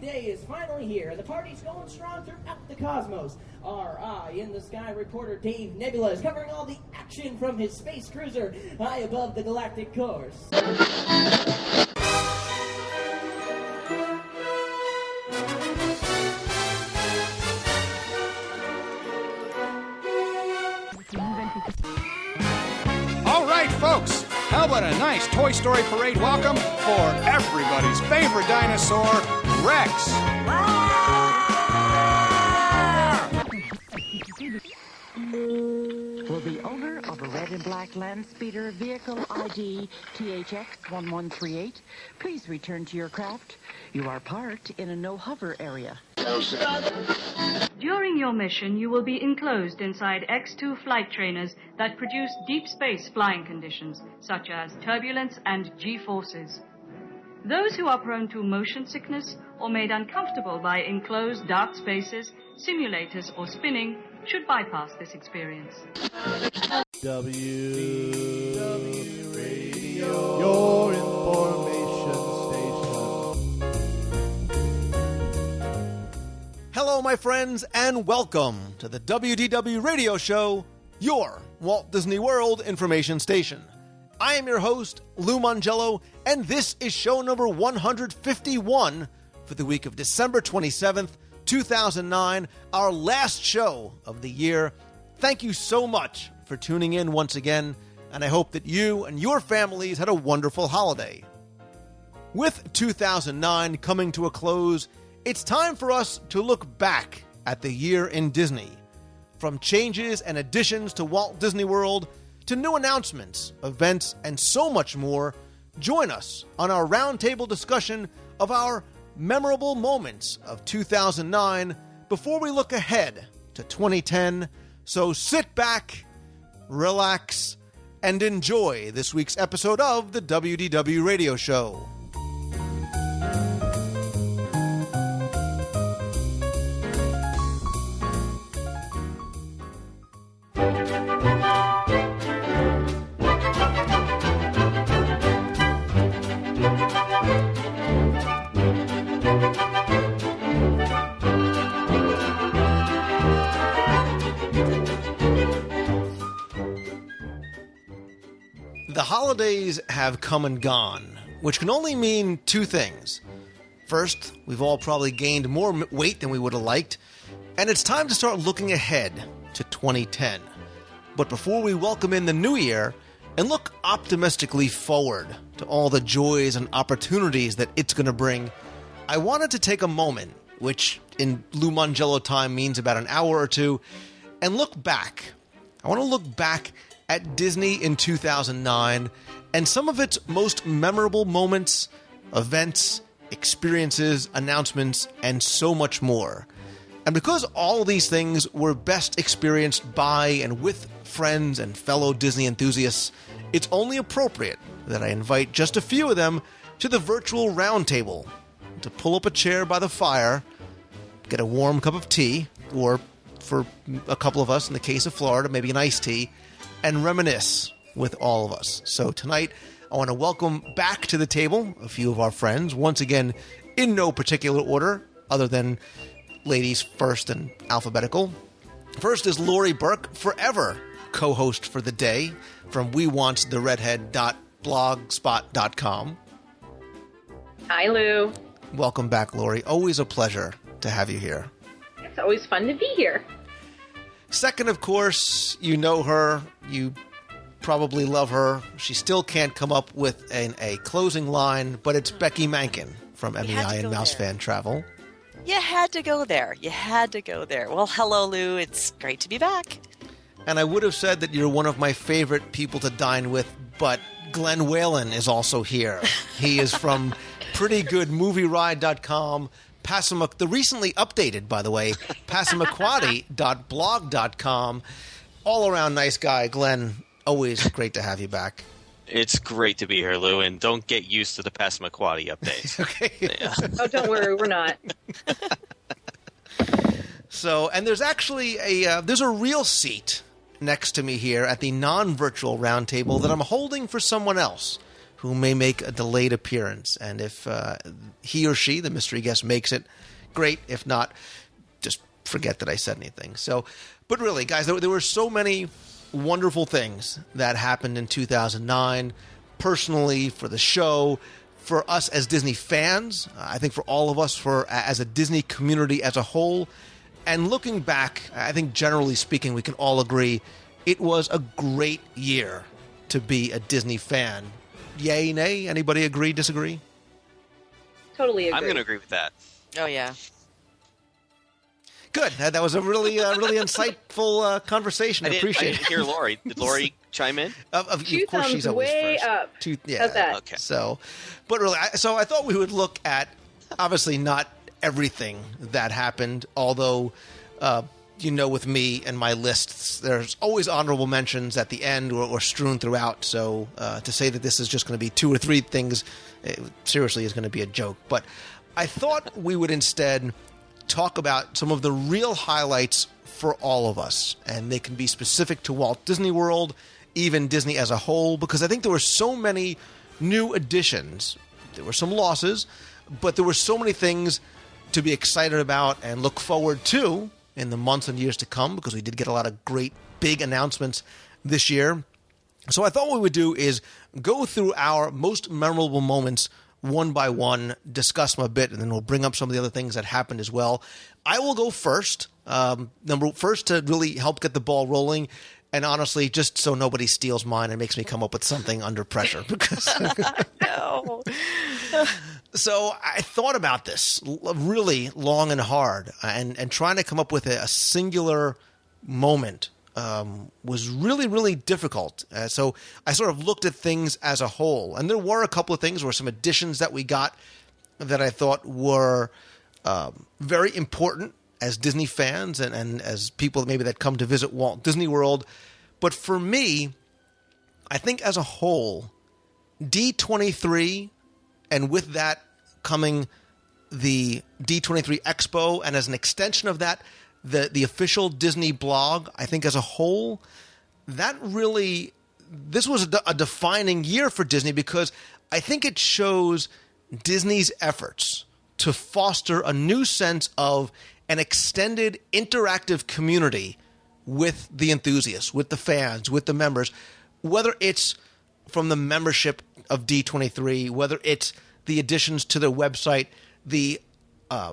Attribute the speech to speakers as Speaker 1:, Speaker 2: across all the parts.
Speaker 1: day is finally here. The party's going strong throughout the cosmos. Our eye-in-the-sky reporter Dave Nebula is covering all the action from his space cruiser high above the galactic course.
Speaker 2: All right, folks, how about a nice Toy Story parade welcome for everybody's favorite dinosaur, Rex?
Speaker 3: Will the owner of a red and black land speeder vehicle ID THX1138 please return to your craft? You are parked in a no-hover area.
Speaker 4: During your mission, you will be enclosed inside X-2 flight trainers that produce deep space flying conditions, such as turbulence and G-forces. Those who are prone to motion sickness or made uncomfortable by enclosed dark spaces, simulators, or spinning should bypass this experience.
Speaker 5: WDW Radio, your information station.
Speaker 6: Hello, my friends, and welcome to the WDW Radio Show, your Walt Disney World information station. I am your host, Lou Mongello, and this is show number 151 for the week of December 27th, 2009, our last show of the year. Thank you so much for tuning in once again, and I hope that you and your families had a wonderful holiday. With 2009 coming to a close, it's time for us to look back at the year in Disney. From changes and additions to Walt Disney World, to new announcements, events, and so much more, join us on our roundtable discussion of our memorable moments of 2009 before we look ahead to 2010. So sit back, relax, and enjoy this week's episode of the WDW Radio Show. The holidays have come and gone, which can only mean two things. First, we've all probably gained more weight than we would have liked, and it's time to start looking ahead to 2010. But before we welcome in the new year and look optimistically forward to all the joys and opportunities that it's going to bring, I wanted to take a moment, which in Lou Mongello time means about an hour or two, and look back. I want to look back at Disney in 2009 and some of its most memorable moments, events, experiences, announcements, and so much more. And because all these things were best experienced by and with friends and fellow Disney enthusiasts, it's only appropriate that I invite just a few of them to the virtual roundtable to pull up a chair by the fire, get a warm cup of tea, or for a couple of us, in the case of Florida, maybe an iced tea, and reminisce with all of us. So tonight, I want to welcome back to the table a few of our friends, once again, in no particular order, other than ladies first and alphabetical. First is Lori Burke, forever co-host for the day from WeWantTheRedhead.blogspot.com.
Speaker 7: Hi, Lou.
Speaker 6: Welcome back, Lori. Always a pleasure to have you here.
Speaker 7: It's always fun to be here.
Speaker 6: Second, of course, you know her. You probably love her. She still can't come up with a closing line, but it's Becky Mankin from MEI and Mouse Fan Travel.
Speaker 8: You had to go there. You had to go there. Well, hello, Lou. It's great to be back.
Speaker 6: And I would have said that you're one of my favorite people to dine with, but Glenn Whalen is also here. He is from PrettyGoodMovieRide.com, the recently updated, by the way, Passamaquoddy.blog.com. All around nice guy. Glenn, always great to have you back.
Speaker 9: It's great to be here, Lou, and don't get used to the Passamaquoddy updates.
Speaker 6: Okay.
Speaker 9: Yeah.
Speaker 7: Oh, don't worry, we're not.
Speaker 6: So, and there's actually there's a real seat next to me here at the non-virtual roundtable that I'm holding for someone else who may make a delayed appearance. And if he or she, the mystery guest, makes it, great. If not, just forget that I said anything. So, but really, guys, there were so many wonderful things that happened in 2009, personally, for the show, for us as Disney fans, I think for all of us, as a Disney community as a whole. And looking back, I think generally speaking, we can all agree it was a great year to be a Disney fan. Yay, nay? Anybody agree, disagree?
Speaker 7: Totally agree.
Speaker 9: I'm going to agree with that.
Speaker 8: Oh, yeah.
Speaker 6: Good. That was a really insightful conversation. I appreciate it.
Speaker 9: I didn't hear Lori. Did Lori chime in?
Speaker 6: Of course, she's always
Speaker 7: way
Speaker 6: first.
Speaker 7: up.
Speaker 6: Yeah.
Speaker 7: How's that?
Speaker 9: Okay.
Speaker 6: So, but really, I thought we would look at, obviously not everything that happened, although, with me and my lists, there's always honorable mentions at the end or strewn throughout. So to say that this is just going to be 2 or 3 things, seriously, is going to be a joke. But I thought we would instead talk about some of the real highlights for all of us, and they can be specific to Walt Disney World, even Disney as a whole, because I think there were so many new additions. There were some losses, but there were so many things to be excited about and look forward to in the months and years to come, because we did get a lot of great big announcements this year. So I thought what we would do is go through our most memorable moments one by one, discuss them a bit, and then we'll bring up some of the other things that happened as well. I will go first. First to really help get the ball rolling, and honestly, just so nobody steals mine and makes me come up with something under pressure. Because
Speaker 8: No.
Speaker 6: So I thought about this really long and hard, and trying to come up with a singular moment was really, really difficult. So I sort of looked at things as a whole. And there were a couple of things, or some additions that we got that I thought were very important as Disney fans and as people maybe that come to visit Walt Disney World. But for me, I think as a whole, D23, and with that coming the D23 Expo, and as an extension of that, the official Disney blog, I think as a whole, this was a defining year for Disney, because I think it shows Disney's efforts to foster a new sense of an extended interactive community with the enthusiasts, with the fans, with the members, whether it's from the membership of D23, whether it's the additions to their website, the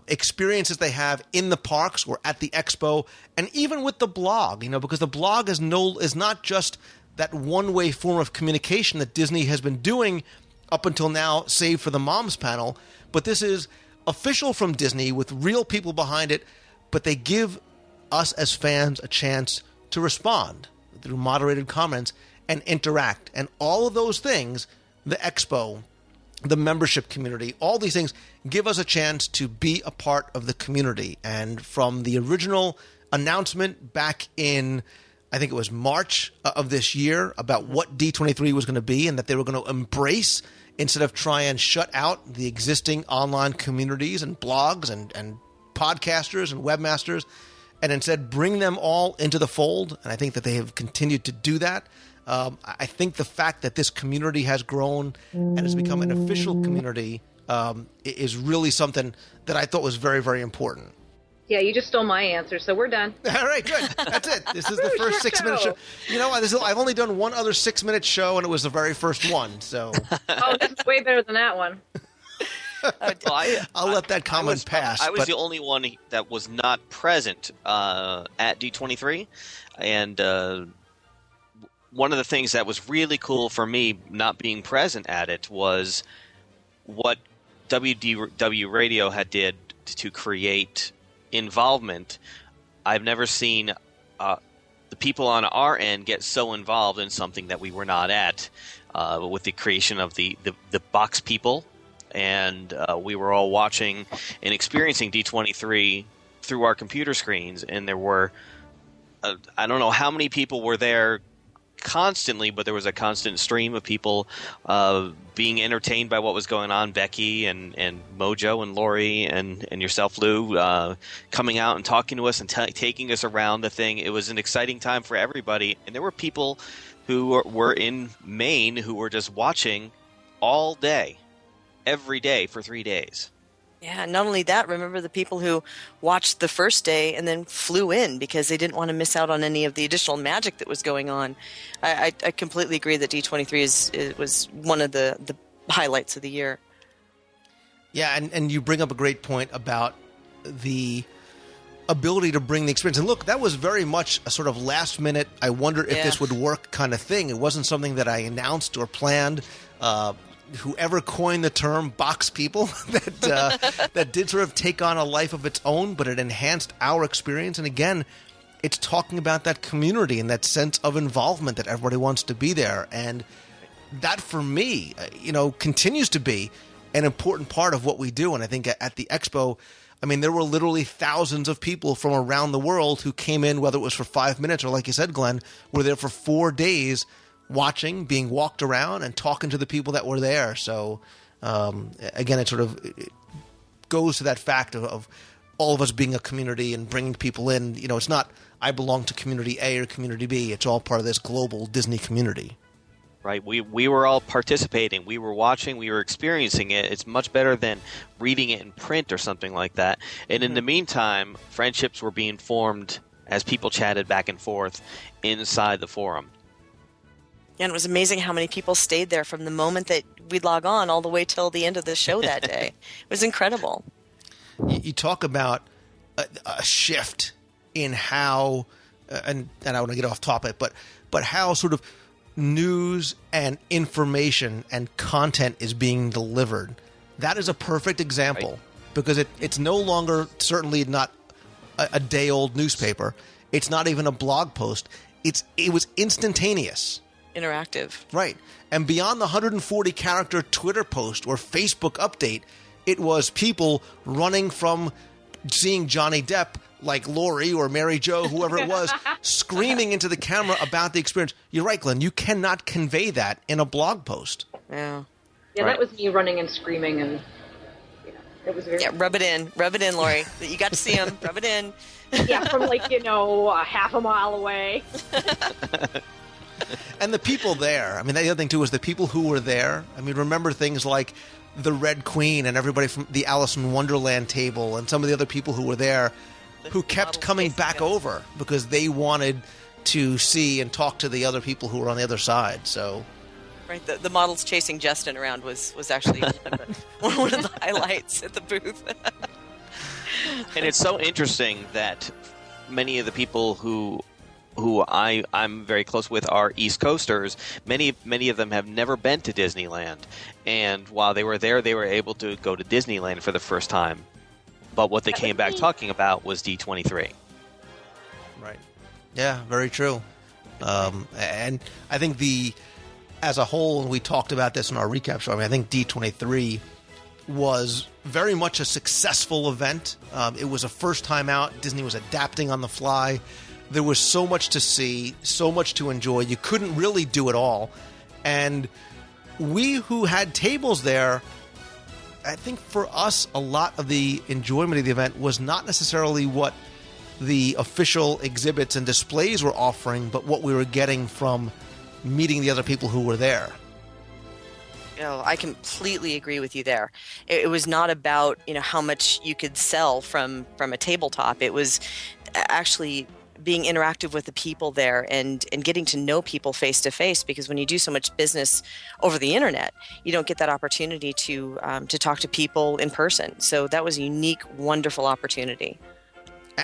Speaker 6: experiences they have in the parks or at the expo, and even with the blog, because the blog is not just that one-way form of communication that Disney has been doing up until now, save for the Moms panel, but this is official from Disney with real people behind it, but they give us as fans a chance to respond through moderated comments and interact. And all of those things, the expo, the membership community, all these things give us a chance to be a part of the community. And from the original announcement back in, I think it was March of this year, about what D23 was going to be and that they were going to embrace, instead of try and shut out the existing online communities and blogs and podcasters and webmasters, and instead bring them all into the fold. And I think that they have continued to do that. I think the fact that this community has grown and has become an official community is really something that I thought was very, very important.
Speaker 7: Yeah, you just stole my answer, so we're done.
Speaker 6: All right, good. That's it. This is the first 6-minute show. You know, I've only done one other 6-minute show, and it was the very first one. So,
Speaker 7: oh, this is way better than that one.
Speaker 6: I'll let that comment pass.
Speaker 9: I was the only one that was not present at D23, and one of the things that was really cool for me not being present at it was what WDW Radio had did to create involvement. I've never seen the people on our end get so involved in something that we were not at, with the creation of the box people, and we were all watching and experiencing D23 through our computer screens, and there were I don't know how many people were there constantly, but there was a constant stream of people being entertained by what was going on. Becky and Mojo and Lori and yourself, Lou, coming out and talking to us and taking us around the thing. It was an exciting time for everybody, and there were people who were in Maine who were just watching all day, every day for 3 days.
Speaker 8: Yeah, not only that, remember the people who watched the first day and then flew in because they didn't want to miss out on any of the additional magic that was going on. I completely agree that D23 was one of the highlights of the year.
Speaker 6: Yeah, and you bring up a great point about the ability to bring the experience. And look, that was very much a sort of last minute, I wonder if this would work kind of thing. It wasn't something that I announced or planned. Whoever coined the term box people that did sort of take on a life of its own, but it enhanced our experience. And again, it's talking about that community and that sense of involvement that everybody wants to be there. And that for me, continues to be an important part of what we do. And I think at the Expo, I mean, there were literally thousands of people from around the world who came in, whether it was for 5 minutes or, like you said, Glenn, were there for 4 days watching, being walked around and talking to the people that were there. So, again, it sort of goes to that fact of all of us being a community and bringing people in. It's not I belong to community A or community B. It's all part of this global Disney community.
Speaker 9: Right. We were all participating. We were watching. We were experiencing it. It's much better than reading it in print or something like that. And in the meantime, friendships were being formed as people chatted back and forth inside the forum.
Speaker 8: And it was amazing how many people stayed there from the moment that we'd log on all the way till the end of the show that day. It was incredible.
Speaker 6: You talk about a shift in how, and I want to get off topic, but how sort of news and information and content is being delivered. That is a perfect example because it's no longer, certainly not a day-old newspaper. It's not even a blog post. It was instantaneous.
Speaker 8: Interactive.
Speaker 6: Right. And beyond the 140-character Twitter post or Facebook update, it was people running from seeing Johnny Depp, like Lori or Mary Jo, whoever it was, screaming into the camera about the experience. You're right, Glenn. You cannot convey that in a blog post.
Speaker 8: Yeah.
Speaker 7: Yeah, that was me running and screaming, and it was very...
Speaker 8: Yeah, rub it in, Lori. You got to see him. Rub it in.
Speaker 7: Yeah, from a half a mile away.
Speaker 6: And the people there, I mean, the other thing, too, was the people who were there. I mean, remember things like the Red Queen and everybody from the Alice in Wonderland table and some of the other people who were there who kept coming back over because they wanted to see and talk to the other people who were on the other side. So,
Speaker 8: right, the models chasing Justin around was actually one of the highlights at the booth.
Speaker 9: And it's so interesting that many of the people who I'm very close with are East Coasters. Many of them have never been to Disneyland, and while they were there, they were able to go to Disneyland for the first time. But what they came back talking about was D23.
Speaker 6: Right. Yeah, very true. And I think as a whole, and we talked about this in our recap show, I mean, I think D23 was very much a successful event. It was a first time out. Disney was adapting on the fly. There was so much to see, so much to enjoy. You couldn't really do it all. And we who had tables there, I think for us, a lot of the enjoyment of the event was not necessarily what the official exhibits and displays were offering, but what we were getting from meeting the other people who were there.
Speaker 8: I completely agree with you there. It was not about, how much you could sell from a tabletop. It was actually being interactive with the people there and getting to know people face to face, because when you do so much business over the internet, you don't get that opportunity to talk to people in person. So that was a unique, wonderful opportunity.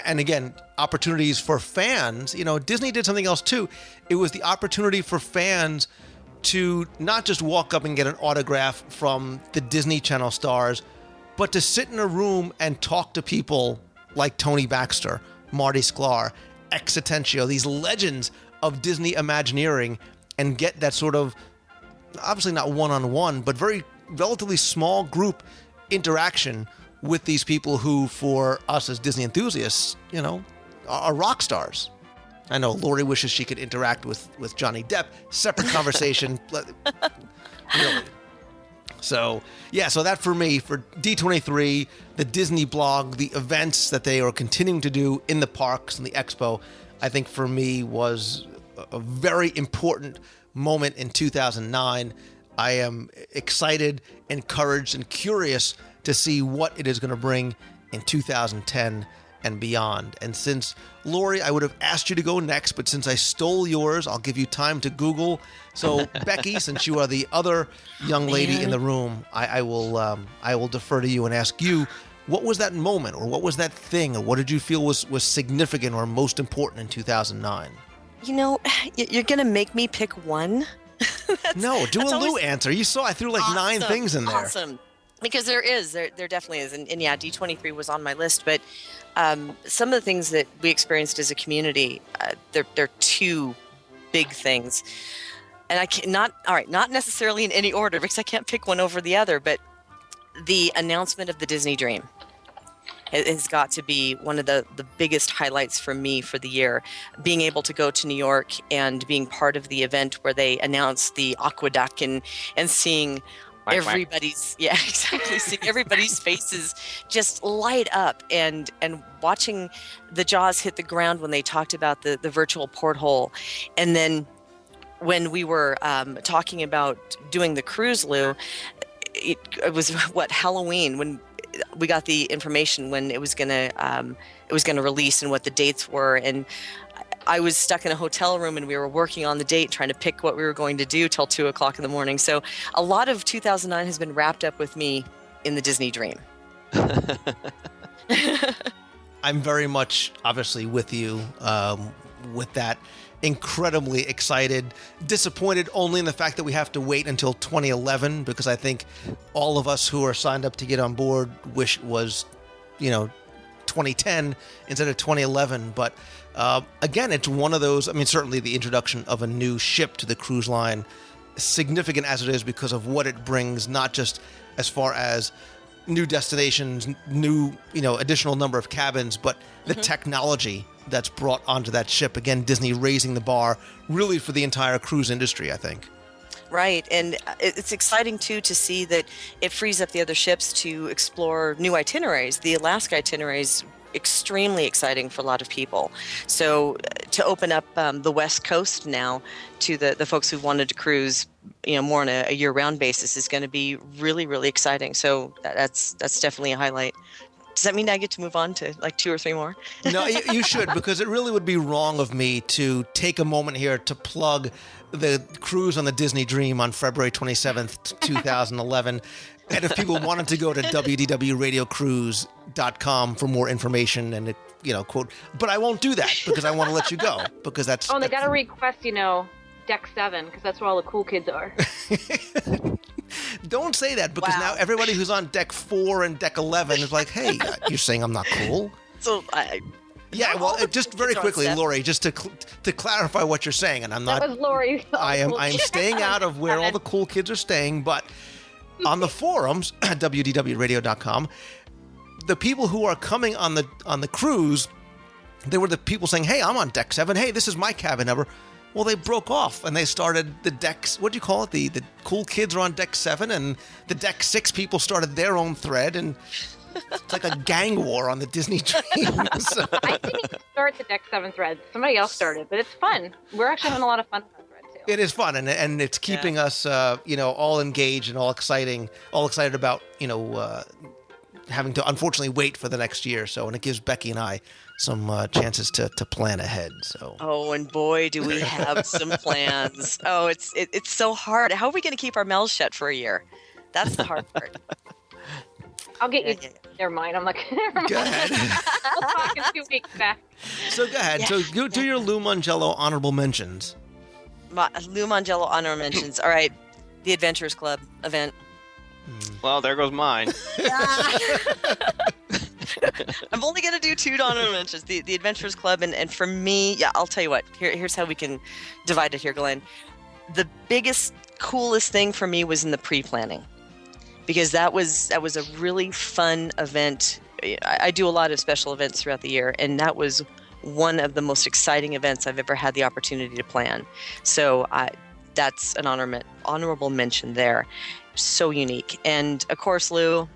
Speaker 6: And again, opportunities for fans. Disney did something else too. It was the opportunity for fans to not just walk up and get an autograph from the Disney Channel stars, but to sit in a room and talk to people like Tony Baxter, Marty Sklar, Ex Atencio, these legends of Disney Imagineering, and get that sort of, obviously not one-on-one, but very relatively small group interaction with these people who, for us as Disney enthusiasts, are rock stars. I know Lori wishes she could interact with Johnny Depp. Separate conversation. Really. So that for me, for D23, the Disney blog, the events that they are continuing to do in the parks and the expo, I think for me was a very important moment in 2009. I am excited, encouraged, and curious to see what it is going to bring in 2010 and beyond. And since, Lori, I would have asked you to go next, but since I stole yours, I'll give you time to Google. So, Becky, since you are the other young lady in the room, I will defer to you and ask you, what was that moment, or what was that thing, or what did you feel was significant or most important in 2009?
Speaker 8: You know, you're going to make me pick one?
Speaker 6: No, do a Lou answer. You saw I threw like 9 things in there.
Speaker 8: Awesome. Because there definitely is. And yeah, D23 was on my list. But some of the things that we experienced as a community, they're 2 big things. And not necessarily in any order, because I can't pick one over the other, but the announcement of the Disney Dream has got to be one of the biggest highlights for me for the year. Being able to go to New York and being part of the event where they announced the aqueduct and seeing everybody's seeing everybody's faces just light up and watching the jaws hit the ground when they talked about the virtual porthole. And then when we were talking about doing the cruise, Lou, it was Halloween when we got the information when it was gonna release and what the dates were, and I was stuck in a hotel room and we were working on the date, trying to pick what we were going to do till 2:00 in the morning. So a lot of 2009 has been wrapped up with me in the Disney Dream.
Speaker 6: I'm very much obviously with you with that. Incredibly excited, disappointed only in the fact that we have to wait until 2011, because I think all of us who are signed up to get on board wish it was, 2010 instead of 2011. But again, it's one of those, certainly the introduction of a new ship to the cruise line, significant as it is because of what it brings, not just as far as new destinations, new, additional number of cabins, but the technology that's brought onto that ship. Again, Disney raising the bar really for the entire cruise industry, I think.
Speaker 8: Right. And it's exciting, too, to see that it frees up the other ships to explore new itineraries. The Alaska itinerary is extremely exciting for a lot of people. So to open up the West Coast now to the folks who wanted to cruise, more on a year-round basis is going to be really, really exciting. So that's definitely a highlight. Does that mean I get to move on to like 2 or 3 more?
Speaker 6: No, you should, because it really would be wrong of me to take a moment here to plug the cruise on the Disney Dream on February 27th, 2011. And if people wanted to go to wdwradiocruise.com for more information and, quote, but I won't do that because I want to let you go, because that's...
Speaker 10: Oh, and they got to request, Deck 7, because that's where all the cool kids are.
Speaker 6: Don't say that, because now everybody who's on Deck 4 and Deck 11 is like, hey, you're saying I'm not cool?
Speaker 8: So
Speaker 6: just very quickly, Lori, just to clarify what you're saying, and I'm not...
Speaker 10: That was Lori.
Speaker 6: I'm staying out of where all the cool kids are staying, but on the forums, WDWradio.com, the people who are coming on the cruise, they were the people saying, hey, I'm on Deck 7. Hey, this is my cabin number. Well, they broke off and they started the decks. What do you call it? The cool kids are on Deck 7, and the Deck 6 people started their own thread, and it's like a gang war on the Disney Dream. So.
Speaker 10: I didn't start the Deck 7 thread. Somebody else started, but it's fun. We're actually having a lot of fun with that thread too.
Speaker 6: It is fun, and it's keeping us, all engaged and all excited about, having to unfortunately wait for the next year. So, and it gives Becky and I some chances to plan ahead. So.
Speaker 8: Oh, and boy, do we have some plans. Oh, it's so hard. How are we going to keep our mouths shut for a year? That's the hard part.
Speaker 10: I'll get you. Never mind. I'm like, never mind.
Speaker 6: Go ahead.
Speaker 10: We'll talk in 2 weeks back.
Speaker 6: So go ahead. Yeah. So do your Lou Mongello honorable mentions.
Speaker 8: Lou Mongello honorable mentions. All right. The Adventurers Club event.
Speaker 9: Well, there goes mine.
Speaker 8: I'm only going to do 2 honorable mentions. The Adventurers Club, and for me, I'll tell you what. Here's how we can divide it here, Glenn. The biggest, coolest thing for me was in the pre-planning, because that was a really fun event. I do a lot of special events throughout the year, and that was one of the most exciting events I've ever had the opportunity to plan. So that's an honorable mention there. So unique. And of course, Lou,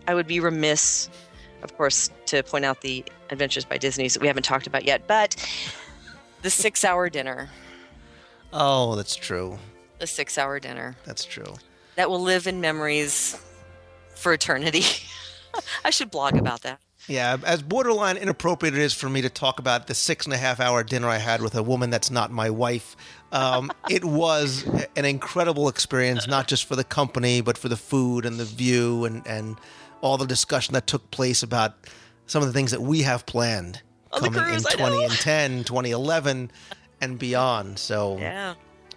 Speaker 8: I would be remiss, of course, to point out the Adventures by Disney's that we haven't talked about yet, but the 6-hour dinner.
Speaker 6: Oh, that's true.
Speaker 8: The 6-hour dinner.
Speaker 6: That's true.
Speaker 8: that will live in memories for eternity. I should blog about that.
Speaker 6: Yeah, as borderline inappropriate it is for me to talk about the 6.5-hour dinner I had with a woman that's not my wife, it was an incredible experience, not just for the company, but for the food and the view and all the discussion that took place about some of the things that we have planned coming in 2010, 2011, and beyond. So,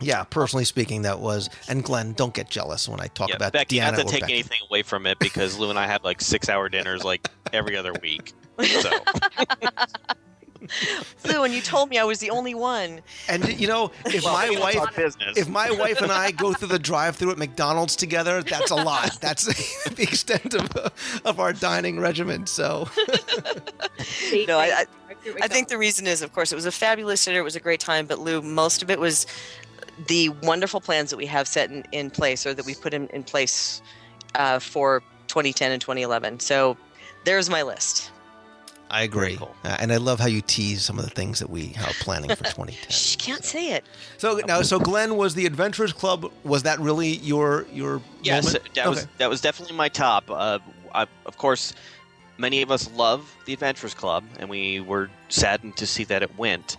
Speaker 6: yeah, personally speaking, that was. And Glenn, don't get jealous when I talk about
Speaker 9: Becky.
Speaker 6: Deanna
Speaker 9: Not to
Speaker 6: or
Speaker 9: take
Speaker 6: Becky.
Speaker 9: anything away from it, because Lou and I have like 6-hour dinners like every other week. So.
Speaker 8: Lou, and you told me I was the only one.
Speaker 6: And if if my wife and I go through the drive-through at McDonald's together, that's a lot. That's the extent of our dining regimen. So,
Speaker 8: no, I think the reason is, of course, it was a fabulous dinner. It was a great time, but Lou, most of it was the wonderful plans that we have set in place, or that we put in place for 2010 and 2011. So, there's my list.
Speaker 6: I agree.
Speaker 9: Cool.
Speaker 6: And I love how you tease some of the things that we are planning for 2010.
Speaker 8: Shh, can't say it.
Speaker 6: So Glenn, was the Adventurers Club, was that really your
Speaker 9: Yes,
Speaker 6: moment?
Speaker 9: that was definitely my top. Of course, many of us love the Adventurers Club, and we were saddened to see that it went.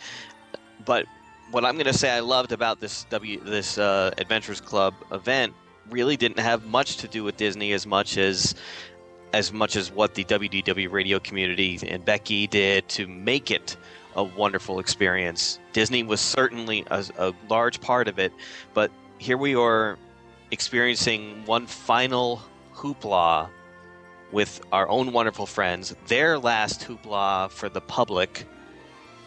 Speaker 9: But what I'm going to say I loved about this Adventurers Club event really didn't have much to do with Disney as much as what the WDW radio community and Becky did to make it a wonderful experience. Disney was certainly a large part of it, but here we are experiencing one final hoopla with our own wonderful friends, their last hoopla for the public,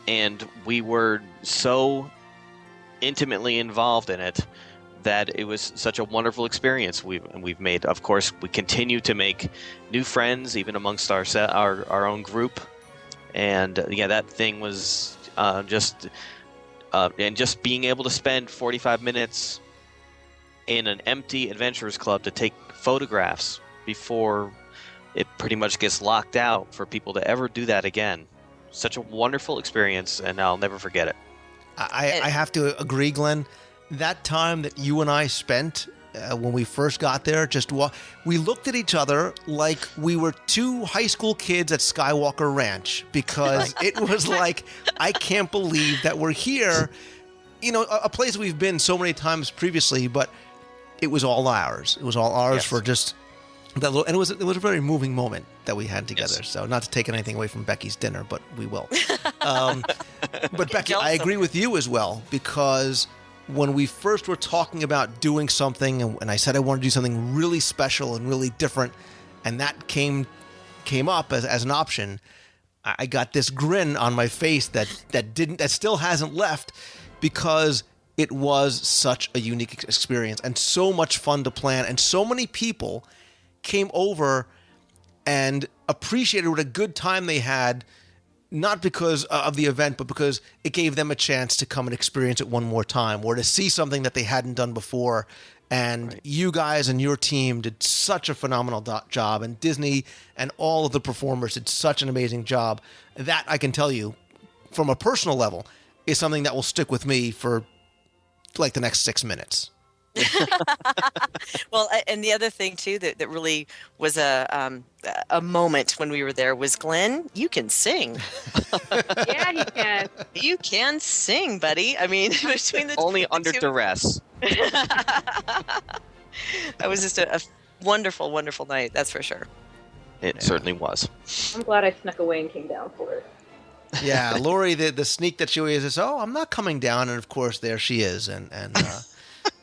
Speaker 9: and we were so intimately involved in it that it was such a wonderful experience. We've made, of course, we continue to make new friends even amongst our own group, and that thing was just being able to spend 45 minutes in an empty Adventurers Club to take photographs before it pretty much gets locked out for people to ever do that again. Such a wonderful experience, and I'll never forget it.
Speaker 6: I have to agree, Glenn. That time that you and I spent when we first got there, we looked at each other like we were two high school kids at Skywalker Ranch, because it was like, I can't believe that we're here. A place we've been so many times previously, but it was all ours. It was all ours for just that little, and it was a very moving moment that we had together. Yes. So not to take anything away from Becky's dinner, but we will. But Becky, I agree with you as well, because when we first were talking about doing something, and I said I wanted to do something really special and really different, and that came up as an option, I got this grin on my face that still hasn't left, because it was such a unique experience and so much fun to plan, and so many people came over and appreciated what a good time they had, not because of the event, but because it gave them a chance to come and experience it one more time, or to see something that they hadn't done before. And you guys and your team did such a phenomenal job, and Disney and all of the performers did such an amazing job. That, I can tell you, from a personal level, is something that will stick with me for like the next 6 minutes.
Speaker 8: Well, and the other thing too that really was a moment when we were there was, Glenn, you can sing.
Speaker 10: Yeah, he can.
Speaker 8: You can sing, buddy. I mean, between the
Speaker 9: only under duress.
Speaker 8: That was just a wonderful, wonderful night. That's for sure.
Speaker 9: It certainly was.
Speaker 10: I'm glad I snuck away and came down for it.
Speaker 6: Yeah, Lori, the sneak that she always says, "Oh, I'm not coming down," and of course there she is, and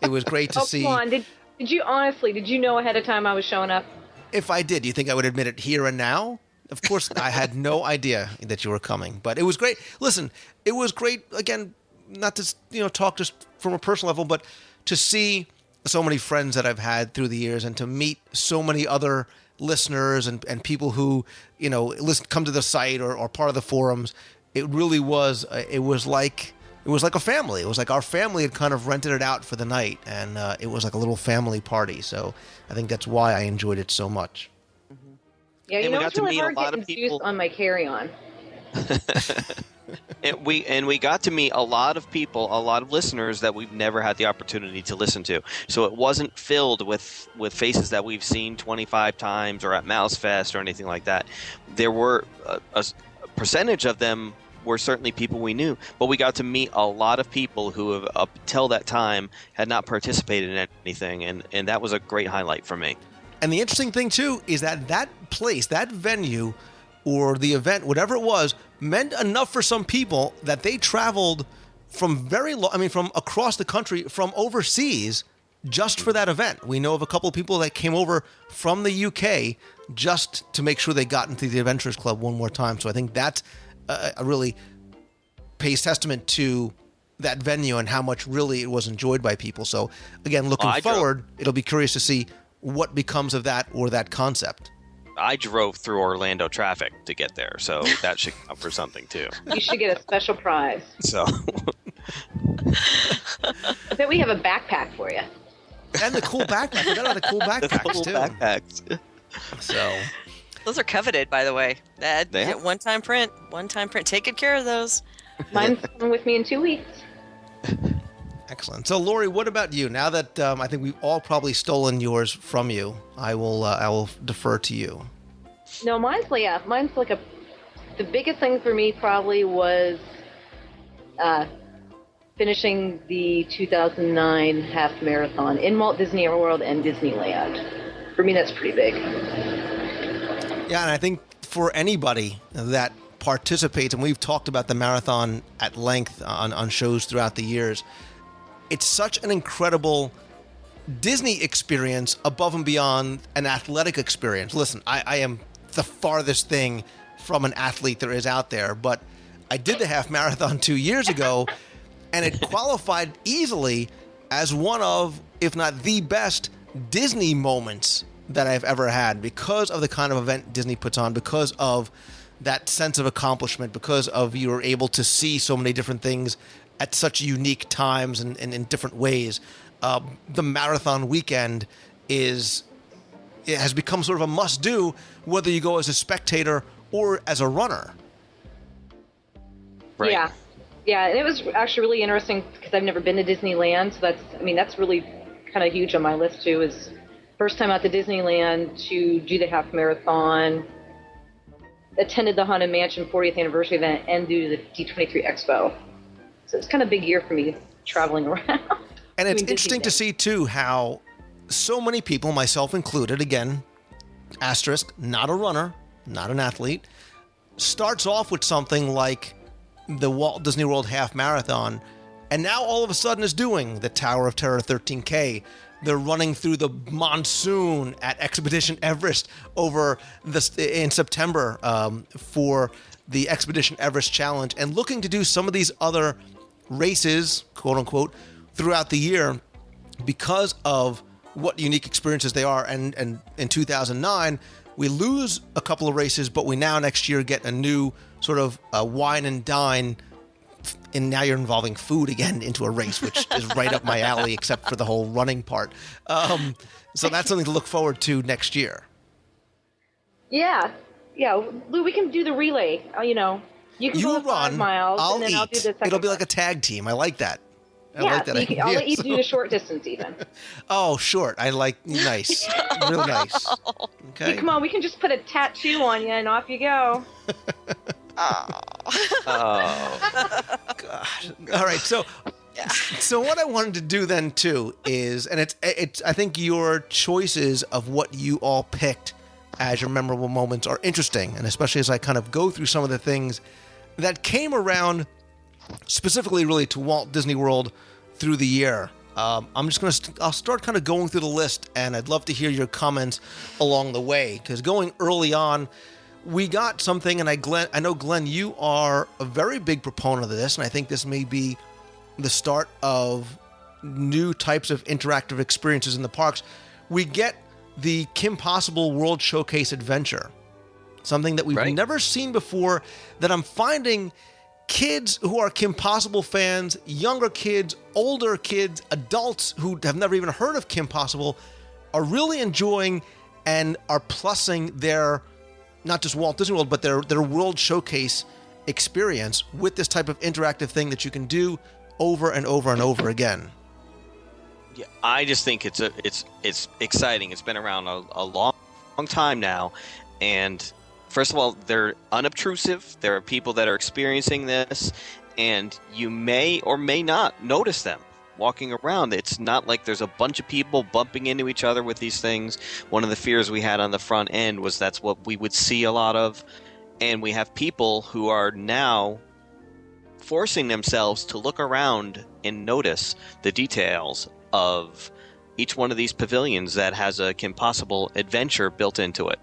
Speaker 6: it was great to see.
Speaker 10: Come on, did you know ahead of time I was showing up?
Speaker 6: If I did, do you think I would admit it here and now? Of course, I had no idea that you were coming, but it was great. Listen, it was great, again, not to talk just from a personal level, but to see so many friends that I've had through the years, and to meet so many other listeners and people who, come to the site or part of the forums. It really was, it was like a family. It was like our family had kind of rented it out for the night, and it was like a little family party. So I think that's why I enjoyed it so much.
Speaker 10: Yeah,
Speaker 9: and we got
Speaker 10: it's
Speaker 9: to
Speaker 10: really
Speaker 9: meet
Speaker 10: hard
Speaker 9: a lot
Speaker 10: getting
Speaker 9: of people
Speaker 10: juice on my carry-on.
Speaker 9: we got to meet a lot of people, a lot of listeners that we've never had the opportunity to listen to. So it wasn't filled with faces that we've seen 25 times or at Mouse Fest or anything like that. There were a percentage of them were certainly people we knew, but we got to meet a lot of people who have up till that time had not participated in anything, and that was a great highlight for me.
Speaker 6: And the interesting thing too is that place, that venue, or the event, whatever it was, meant enough for some people that they traveled from from across the country, from overseas, just for that event. We know of a couple of people that came over from the UK just to make sure they got into the Adventurers Club one more time. So I think that's a really pays testament to that venue and how much really it was enjoyed by people. So again, looking forward, it'll be curious to see what becomes of that or that concept.
Speaker 9: I drove through Orlando traffic to get there, so that should count for something too.
Speaker 10: You should get a special prize.
Speaker 9: So
Speaker 10: I bet we have a backpack for you.
Speaker 6: And the cool backpack. I forgot about the cool backpacks too.
Speaker 9: Backpacks.
Speaker 6: So
Speaker 8: Those are coveted, by the way.
Speaker 9: They are?
Speaker 8: One-time print. Take good care of those.
Speaker 10: Mine's coming with me in 2 weeks.
Speaker 6: excellent. So Lori, what about you? Now that I think we've all probably stolen yours from you, I will defer to you.
Speaker 10: No, mine's like the biggest thing for me probably was finishing the 2009 half marathon in Walt Disney World and Disneyland. For me, that's pretty big.
Speaker 6: Yeah, and I think for anybody that participates, and we've talked about the marathon at length on shows throughout the years, it's such an incredible Disney experience above and beyond an athletic experience. Listen, I am the farthest thing from an athlete there is out there, but I did the half marathon 2 years ago, and it qualified easily as one of, if not the best, Disney moments that I've ever had because of the kind of event Disney puts on, because of that sense of accomplishment, because of you're able to see so many different things at such unique times and in different ways. The marathon weekend it has become sort of a must-do, whether you go as a spectator or as a runner.
Speaker 9: Right.
Speaker 10: Yeah, and it was actually really interesting because I've never been to Disneyland, so that's really kind of huge on my list too. Is first time out to Disneyland to do the half marathon, attended the Haunted Mansion 40th anniversary event, and do the D23 Expo. So it's kind of a big year for me traveling around.
Speaker 6: And it's interesting to see too how so many people, myself included, again, asterisk, not a runner, not an athlete, starts off with something like the Walt Disney World Half Marathon, and now all of a sudden is doing the Tower of Terror 13K. They're running through the monsoon at Expedition Everest in September for the Expedition Everest Challenge, and looking to do some of these other races, quote unquote, throughout the year because of what unique experiences they are. And in 2009, we lose a couple of races, but we now next year get a new sort of wine and dine, and now you're involving food again into a race, which is right up my alley, except for the whole running part. So that's something to look forward to next year.
Speaker 10: Yeah, Lou, we can do the relay. You can go 5 miles,
Speaker 6: I'll
Speaker 10: and then
Speaker 6: eat.
Speaker 10: I'll do the second.
Speaker 6: It'll be like a tag team. I like that. I like that idea.
Speaker 10: I'll let you do the short distance even.
Speaker 6: Oh, short. I like nice. Real nice. Okay.
Speaker 10: Hey, come on, we can just put a tattoo on you and off you go.
Speaker 6: Oh. God. All right. So what I wanted to do then too is, and it's I think your choices of what you all picked as your memorable moments are interesting, and especially as I kind of go through some of the things that came around specifically really to Walt Disney World through the year. I'll start kind of going through the list, and I'd love to hear your comments along the way, because going early on, we got something, and I know, Glenn, you are a very big proponent of this, and I think this may be the start of new types of interactive experiences in the parks. We get the Kim Possible World Showcase Adventure, something that we've never seen before, that I'm finding kids who are Kim Possible fans, younger kids, older kids, adults who have never even heard of Kim Possible are really enjoying and are plussing their, not just Walt Disney World, but their World Showcase experience with this type of interactive thing that you can do over and over and over again.
Speaker 9: Yeah, I just think it's exciting. It's been around a long time now, and first of all, they're unobtrusive. There are people that are experiencing this, and you may or may not notice them walking around. It's not like there's a bunch of people bumping into each other with these things. One of the fears we had on the front end was that's what we would see a lot of, and we have people who are now forcing themselves to look around and notice the details of each one of these pavilions that has a Kim Possible adventure built into it.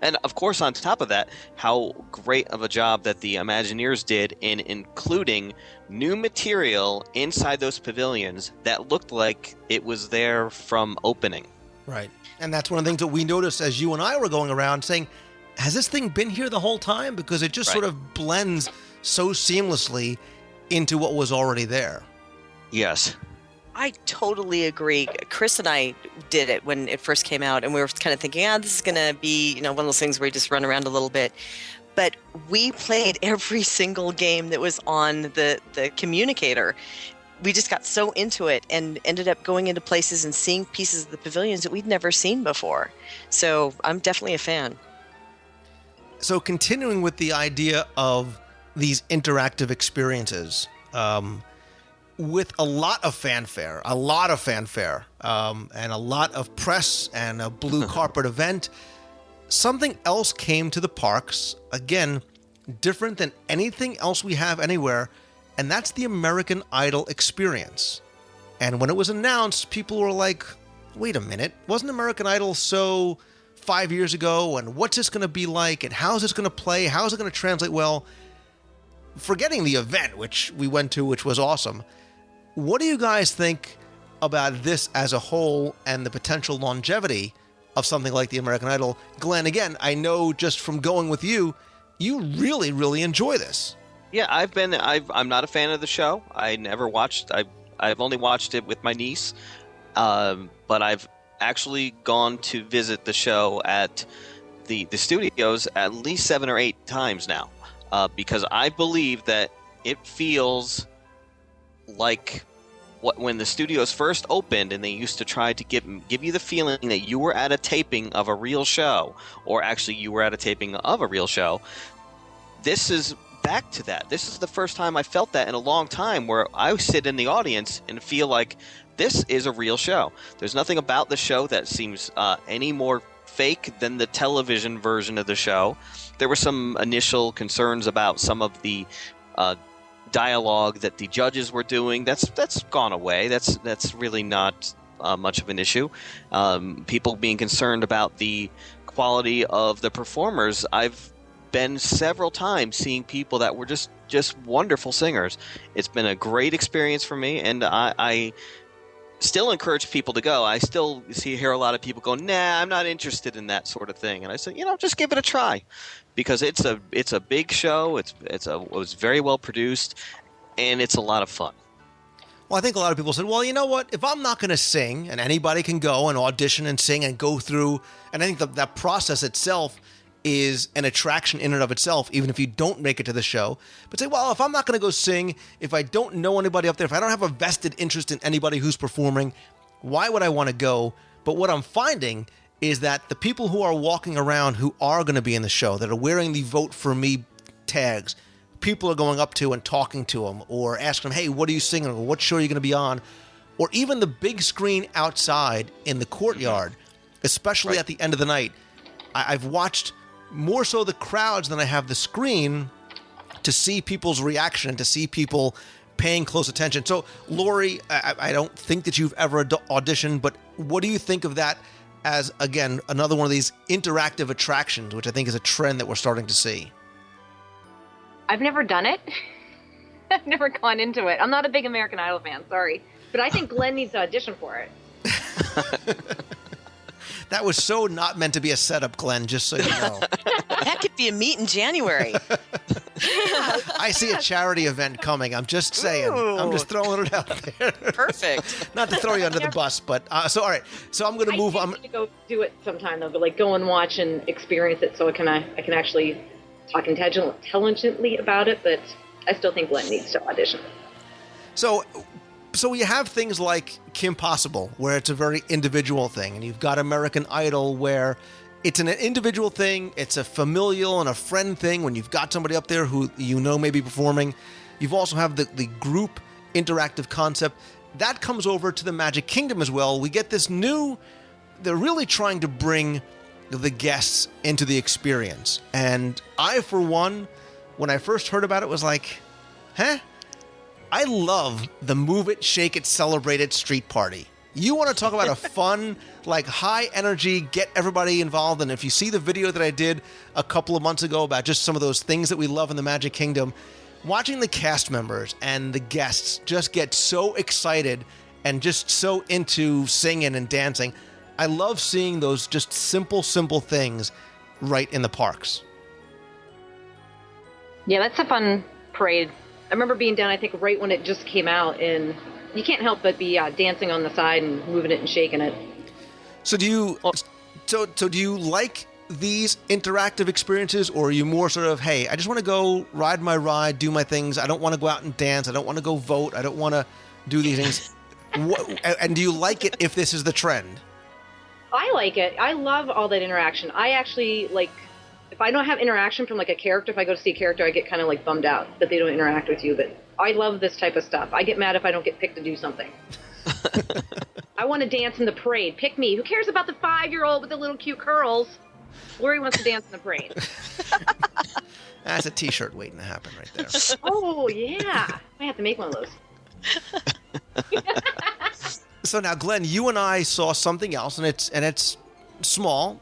Speaker 9: And of course, on top of that, how great of a job that the Imagineers did in including new material inside those pavilions that looked like it was there from opening.
Speaker 6: Right. And that's one of the things that we noticed as you and I were going around saying, has this thing been here the whole time? Because it just sort of blends so seamlessly into what was already there.
Speaker 9: Yes.
Speaker 8: I totally agree. Chris and I did it when it first came out, and we were kind of thinking, this is going to be, one of those things where you just run around a little bit. But we played every single game that was on the communicator. We just got so into it and ended up going into places and seeing pieces of the pavilions that we'd never seen before. So I'm definitely a fan.
Speaker 6: So continuing with the idea of these interactive experiences, with a lot of fanfare, and a lot of press and a blue carpet event, something else came to the parks, again, different than anything else we have anywhere, and that's the American Idol experience. And when it was announced, people were like, wait a minute, wasn't American Idol so 5 years ago, and what's this going to be like, and how's this going to play, how's it going to translate well? Forgetting the event, which we went to, which was awesome, what do you guys think about this as a whole and the potential longevity of something like the American Idol? Glenn, again, I know just from going with you, you really, really enjoy this.
Speaker 9: Yeah, I'm not a fan of the show. I never watched. I've only watched it with my niece, but I've actually gone to visit the show at the studios at least 7 or 8 times now, because I believe that it feels like when the studios first opened and they used to try to give you the feeling that you were at a taping of a real show, or actually you were at a taping of a real show. This is back to that. This is the first time I felt that in a long time, where I sit in the audience and feel like this is a real show. There's nothing about the show that seems any more fake than the television version of the show. There were some initial concerns about some of the dialogue that the judges were doing. That's gone away. That's really not much of an issue. People being concerned about the quality of the performers. I've been several times seeing people that were just wonderful singers. It's been a great experience for me, and I still encourage people to go. I still hear a lot of people go, nah, I'm not interested in that sort of thing. And I say, just give it a try, because it's a big show. It was very well produced, and it's a lot of fun.
Speaker 6: Well, I think a lot of people said, well, you know what? If I'm not going to sing, and anybody can go and audition and sing and go through, and I think that process itself is an attraction in and of itself, even if you don't make it to the show. But say, well, if I'm not going to go sing, if I don't know anybody up there, if I don't have a vested interest in anybody who's performing, why would I want to go? But what I'm finding is that the people who are walking around who are going to be in the show, that are wearing the Vote For Me tags, people are going up to and talking to them, or asking them, hey, what are you singing, or what show are you going to be on? Or even the big screen outside in the courtyard, especially at the end of the night. I've watched more so the crowds than I have the screen to see people's reaction, to see people paying close attention. So, Lori, I don't think that you've ever auditioned, but what do you think of that as, again, another one of these interactive attractions, which I think is a trend that we're starting to see?
Speaker 10: I've never done it. I've never gone into it. I'm not a big American Idol fan, sorry. But I think Glenn needs to audition for it.
Speaker 6: That was so not meant to be a setup, Glenn, just so you know.
Speaker 8: That could be a meet in January.
Speaker 6: I see a charity event coming. I'm just saying.
Speaker 8: Ooh.
Speaker 6: I'm just throwing it out there.
Speaker 8: Perfect.
Speaker 6: Not to throw you under the bus, but so all right. So I'm going to move on.
Speaker 10: I need to go do it sometime though, but like go and watch and experience it, so I can actually talk intelligently about it, but I still think Glenn needs to audition.
Speaker 6: So you have things like Kim Possible, where it's a very individual thing, and you've got American Idol, where it's an individual thing, it's a familial and a friend thing when you've got somebody up there who you know may be performing. You've also have the group interactive concept. That comes over to the Magic Kingdom as well. We get this new... They're really trying to bring the guests into the experience. And I, for one, when I first heard about it, was like, huh? I love the Move It, Shake It, Celebrate It street party. You want to talk about a fun, like high energy, get everybody involved. And if you see the video that I did a couple of months ago about just some of those things that we love in the Magic Kingdom, watching the cast members and the guests just get so excited and just so into singing and dancing. I love seeing those just simple things right in the parks.
Speaker 10: Yeah, that's a fun parade. I remember being down, I think, right when it just came out, and you can't help but be dancing on the side and moving it and shaking it.
Speaker 6: So do you like these interactive experiences, or are you more sort of, hey, I just want to go ride my ride, do my things. I don't want to go out and dance. I don't want to go vote. I don't want to do these things. And do you like it if this is the trend?
Speaker 10: I like it. I love all that interaction. I actually, like, if I don't have interaction from, like, a character, if I go to see a character, I get kind of, like, bummed out that they don't interact with you. But I love this type of stuff. I get mad if I don't get picked to do something. I want to dance in the parade. Pick me. Who cares about the 5-year-old with the little cute curls? Lori wants to dance in the parade.
Speaker 6: That's a T-shirt waiting to happen right there.
Speaker 10: Oh, yeah. I have to make one of those.
Speaker 6: So now, Glenn, you and I saw something else, and it's small,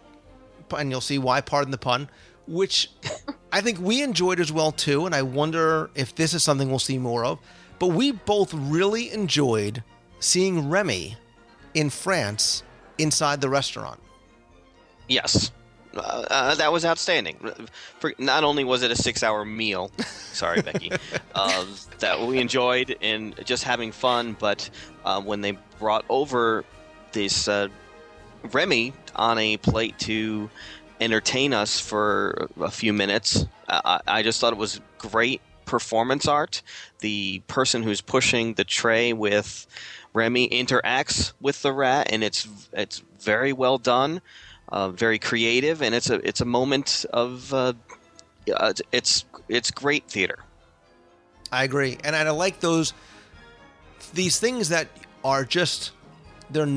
Speaker 6: and you'll see why, pardon the pun, which I think we enjoyed as well, too, and I wonder if this is something we'll see more of. But we both really enjoyed seeing Remy in France inside the restaurant.
Speaker 9: Yes. That was outstanding. Not only was it a 6-hour meal, sorry, Becky, that we enjoyed in just having fun, but when they brought over this Remy on a plate to entertain us for a few minutes, I just thought it was great performance art. The person who's pushing the tray with Remy interacts with the rat, and it's very well done. Very creative, and it's a moment of it's great theater.
Speaker 6: I agree, and I like these things that are just they're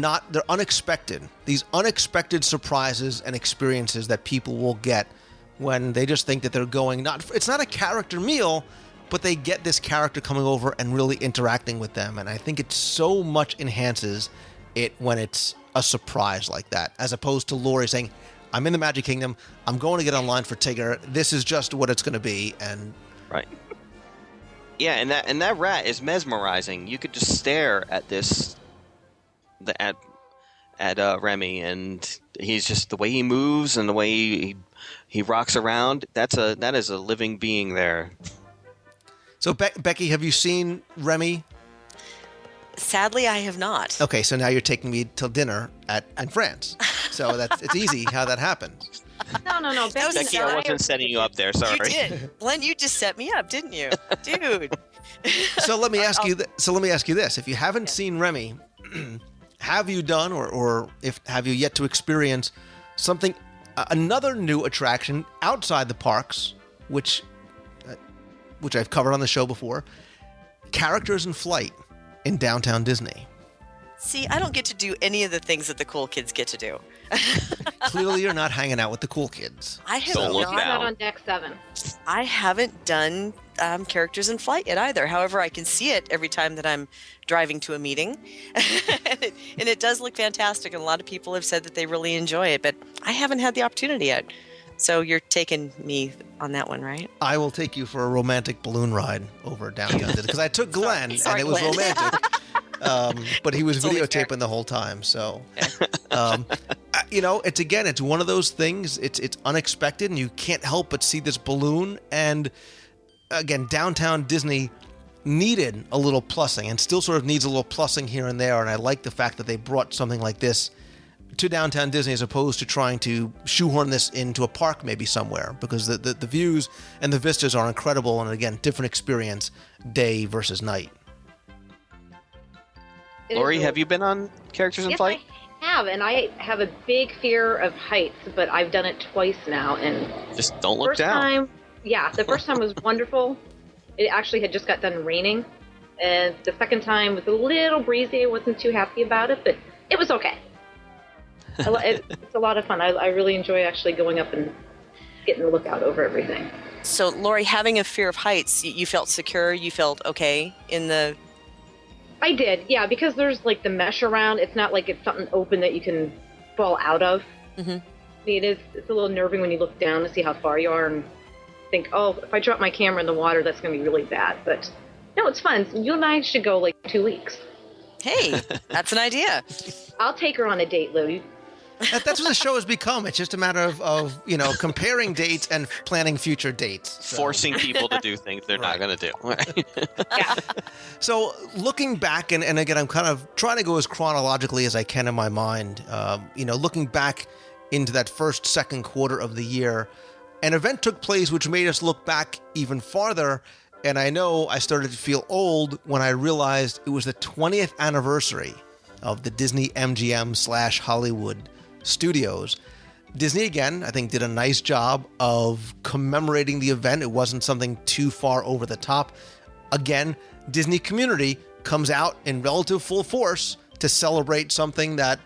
Speaker 6: unexpected. These unexpected surprises and experiences that people will get when they just think that they're going. It's not a character meal, but they get this character coming over and really interacting with them, and I think it so much enhances it when it's a surprise like that, as opposed to Lori saying, I'm in the Magic Kingdom, I'm going to get online for Tigger, this is just what it's going to be. And
Speaker 9: right. Yeah, and that rat is mesmerizing. You could just stare at at Remy, and he's just the way he moves and the way he rocks around. That is a living being there.
Speaker 6: So Becky, have you seen Remy?
Speaker 8: Sadly, I have not.
Speaker 6: Okay, so now you're taking me to dinner in France. So it's easy how that happens.
Speaker 10: No.
Speaker 9: Becky, I wasn't setting you up there. Sorry.
Speaker 8: You did, Glenn. You just set me up, didn't you, dude?
Speaker 6: So let me ask you. This: if you haven't seen Remy, have you done, or have you yet to experience something, another new attraction outside the parks, which I've covered on the show before, Characters in Flight in Downtown Disney?
Speaker 8: See, I don't get to do any of the things that the cool kids get to do.
Speaker 6: Clearly, you're not hanging out with the cool kids.
Speaker 8: I have
Speaker 10: not on deck 7.
Speaker 8: I haven't done Characters in Flight yet either. However, I can see it every time that I'm driving to a meeting, and it does look fantastic. And a lot of people have said that they really enjoy it, but I haven't had the opportunity yet. So you're taking me on that one, right?
Speaker 6: I will take you for a romantic balloon ride over downtown because I took Glenn,
Speaker 8: Sorry,
Speaker 6: and it was
Speaker 8: Glenn.
Speaker 6: romantic. But he was videotaping the whole time. So, it's one of those things. It's unexpected, and you can't help but see this balloon. And again, Downtown Disney needed a little plussing, and still sort of needs a little plussing here and there. And I like the fact that they brought something like this to Downtown Disney as opposed to trying to shoehorn this into a park maybe somewhere, because the views and the vistas are incredible, and again, different experience day versus night.
Speaker 9: Lori, have you been on Characters in Flight?
Speaker 10: I have, and I have a big fear of heights, but I've done it twice now, and
Speaker 9: just don't look down.
Speaker 10: The first time was wonderful. It actually had just got done raining, and the second time was a little breezy. I wasn't too happy about it, but it was okay. It's a lot of fun. I really enjoy actually going up and getting a look out over everything.
Speaker 8: So, Lori, having a fear of heights, you felt secure? You felt okay in the...
Speaker 10: I did, yeah, because there's like the mesh around. It's not like it's something open that you can fall out of.
Speaker 8: Mm-hmm.
Speaker 10: It's a little nerving when you look down to see how far you are and think, oh, if I drop my camera in the water, that's going to be really bad. But no, it's fun. You and I should go like 2 weeks.
Speaker 8: Hey, that's an idea.
Speaker 10: I'll take her on a date, Lou.
Speaker 6: That's what the show has become. It's just a matter of comparing dates and planning future dates. So.
Speaker 9: Forcing people to do things they're not going to do.
Speaker 10: Yeah.
Speaker 6: So looking back, and again, I'm kind of trying to go as chronologically as I can in my mind. Looking back into that second quarter of the year, an event took place which made us look back even farther. And I know I started to feel old when I realized it was the 20th anniversary of the Disney MGM/Hollywood Studios. Disney, again, I think did a nice job of commemorating the event. It wasn't something too far over the top. Again, Disney community comes out in relative full force to celebrate something that,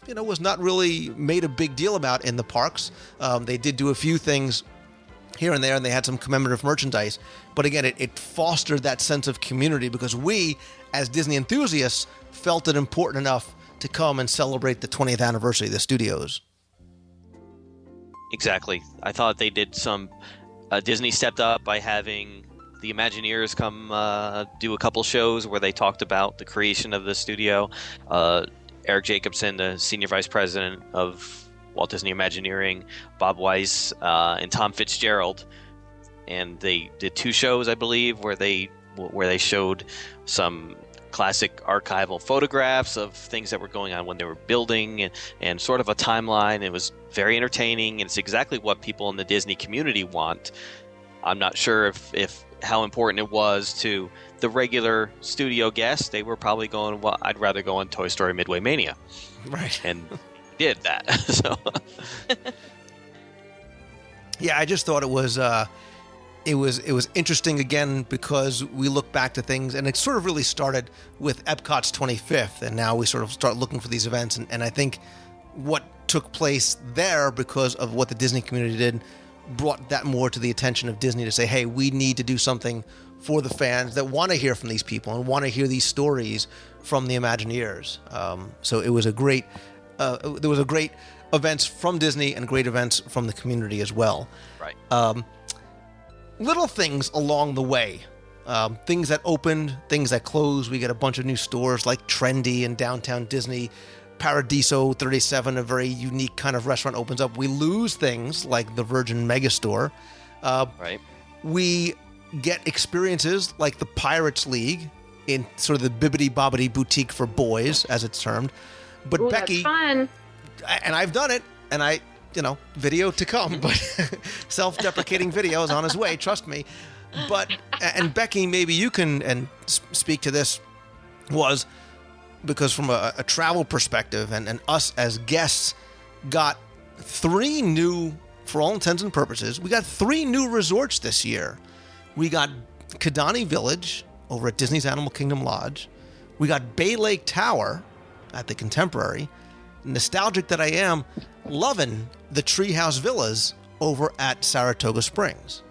Speaker 6: was not really made a big deal about in the parks. They did do a few things here and there, and they had some commemorative merchandise. But again, it fostered that sense of community because we, as Disney enthusiasts, felt it important enough to come and celebrate the 20th anniversary of the studios.
Speaker 9: Exactly. I thought they did some... Disney stepped up by having the Imagineers come do a couple shows where they talked about the creation of the studio. Eric Jacobson, the senior vice president of Walt Disney Imagineering, Bob Weiss, and Tom Fitzgerald. And they did 2 shows, I believe, where they showed some classic archival photographs of things that were going on when they were building and sort of a timeline. It was very entertaining, and it's exactly what people in the Disney community want. I'm not sure if how important it was to the regular studio guests. They were probably going, well, I'd rather go on Toy Story Midway Mania.
Speaker 6: Right.
Speaker 9: And did that. So
Speaker 6: yeah, I just thought it was interesting again because we look back to things, and it sort of really started with Epcot's 25th, and now we sort of start looking for these events, and I think what took place there because of what the Disney community did brought that more to the attention of Disney to say, hey, we need to do something for the fans that want to hear from these people and want to hear these stories from the Imagineers. So it was there was a great events from Disney and great events from the community as well.
Speaker 9: Right.
Speaker 6: Little things along the way, things that opened, things that closed. We get a bunch of new stores like Trendy and Downtown Disney. Paradiso 37, a very unique kind of restaurant, opens up. We lose things like the Virgin Megastore.
Speaker 9: Right.
Speaker 6: We get experiences like the Pirates League in sort of the Bibbidi Bobbidi Boutique for boys, as it's termed. But
Speaker 10: Ooh,
Speaker 6: Becky,
Speaker 10: that's fun.
Speaker 6: And I've done it, and video to come, but self-deprecating video is on his way, trust me. And Becky, maybe you can speak to this, was because from a travel perspective and us as guests got 3 new, for all intents and purposes, we got 3 new resorts this year. We got Kidani Village over at Disney's Animal Kingdom Lodge. We got Bay Lake Tower at the Contemporary. Nostalgic that I am, loving the Treehouse Villas over at Saratoga Springs.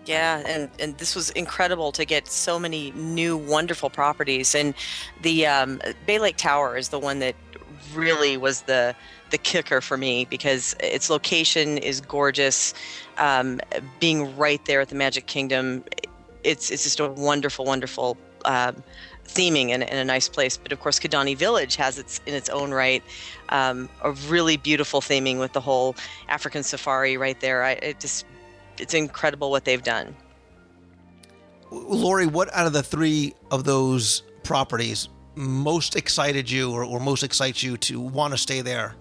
Speaker 8: Yeah, and this was incredible to get so many new, wonderful properties. And the Bay Lake Tower is the one that really was the kicker for me because its location is gorgeous. Being right there at the Magic Kingdom, it's just a wonderful, wonderful theming and a nice place. But of course, Kidani Village has in its own right a really beautiful theming with the whole African safari right there. It's incredible what they've done.
Speaker 6: Lori, what out of the 3 of those properties most excited you or most excites you to want to stay there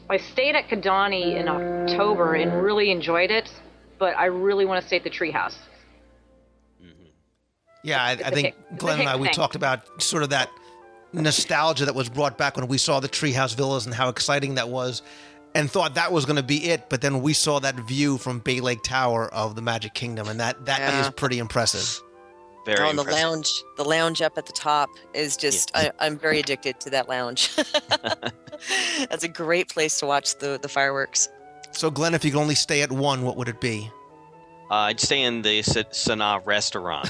Speaker 10: I stayed at Kidani in October and really enjoyed it, but I really want to stay at the Treehouse.
Speaker 6: Yeah, I think Glenn and I, we talked about sort of that nostalgia that was brought back when we saw the Treehouse Villas and how exciting that was, and thought that was going to be it. But then we saw that view from Bay Lake Tower of the Magic Kingdom, and that is pretty impressive.
Speaker 9: Very
Speaker 8: and
Speaker 9: impressive.
Speaker 8: the lounge up at the top is just, I'm very addicted to that lounge. That's a great place to watch the fireworks.
Speaker 6: So Glenn, if you could only stay at one, what would it be?
Speaker 9: I'd stay in the Sanaa restaurant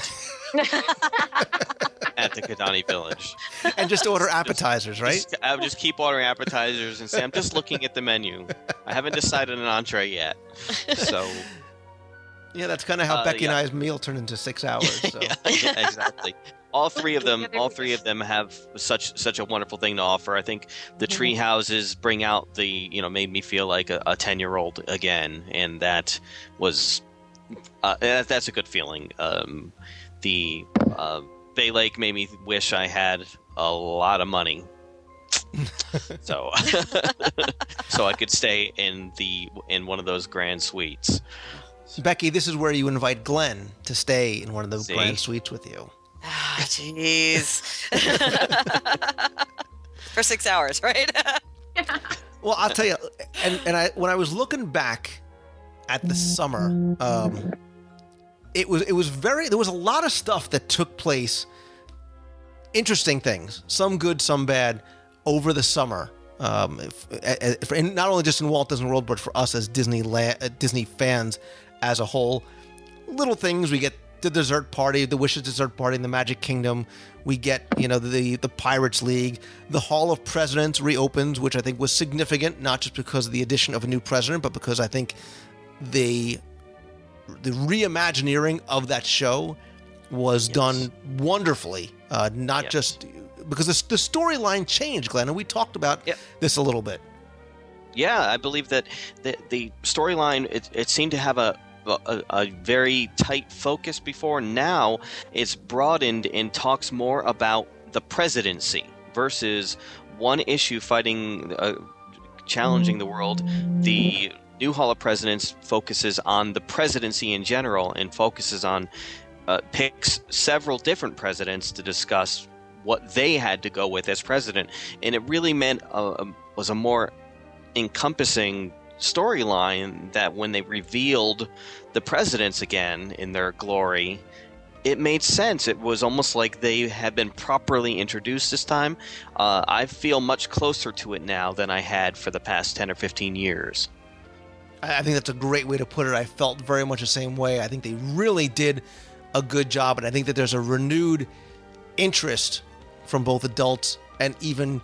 Speaker 9: at the Kidani Village.
Speaker 6: And just order appetizers, right?
Speaker 9: I would just keep ordering appetizers and say, I'm just looking at the menu. I haven't decided an entree yet. So...
Speaker 6: Yeah, that's kind of how Becky and I's meal turned into 6 hours. So.
Speaker 9: Yeah, exactly. All three of them have such a wonderful thing to offer. I think the tree houses bring out made me feel like a 10-year-old again, and that was that's a good feeling. The Bay Lake made me wish I had a lot of money. so I could stay in one of those grand suites.
Speaker 6: Becky, this is where you invite Glenn to stay in one of the grand suites with you.
Speaker 8: Jeez. For 6 hours, right?
Speaker 6: Well, I'll tell you, and when I was looking back at the summer, it was there was a lot of stuff that took place, interesting things, some good, some bad, over the summer. And not only just in Walt Disney World, but for us as Disney fans as a whole. Little things, we get the dessert party, the Wishes dessert party in the Magic Kingdom. We get, the Pirates League. The Hall of Presidents reopens, which I think was significant, not just because of the addition of a new president, but because I think the reimagineering of that show was done wonderfully. Not just because the storyline changed, Glenn, and we talked about this a little bit.
Speaker 9: Yeah, I believe that the storyline it seemed to have a very tight focus before. Now it's broadened and talks more about the presidency versus one issue challenging the world. The new Hall of Presidents focuses on the presidency in general and focuses on picks several different presidents to discuss what they had to go with as president, and it really meant was a more encompassing storyline that when they revealed the presidents again in their glory, it made sense. It was almost like they had been properly introduced this time. I feel much closer to it now than I had for the past 10 or 15 years.
Speaker 6: I think that's a great way to put it. I felt very much the same way. I think they really did a good job, and I think that there's a renewed interest from both adults and even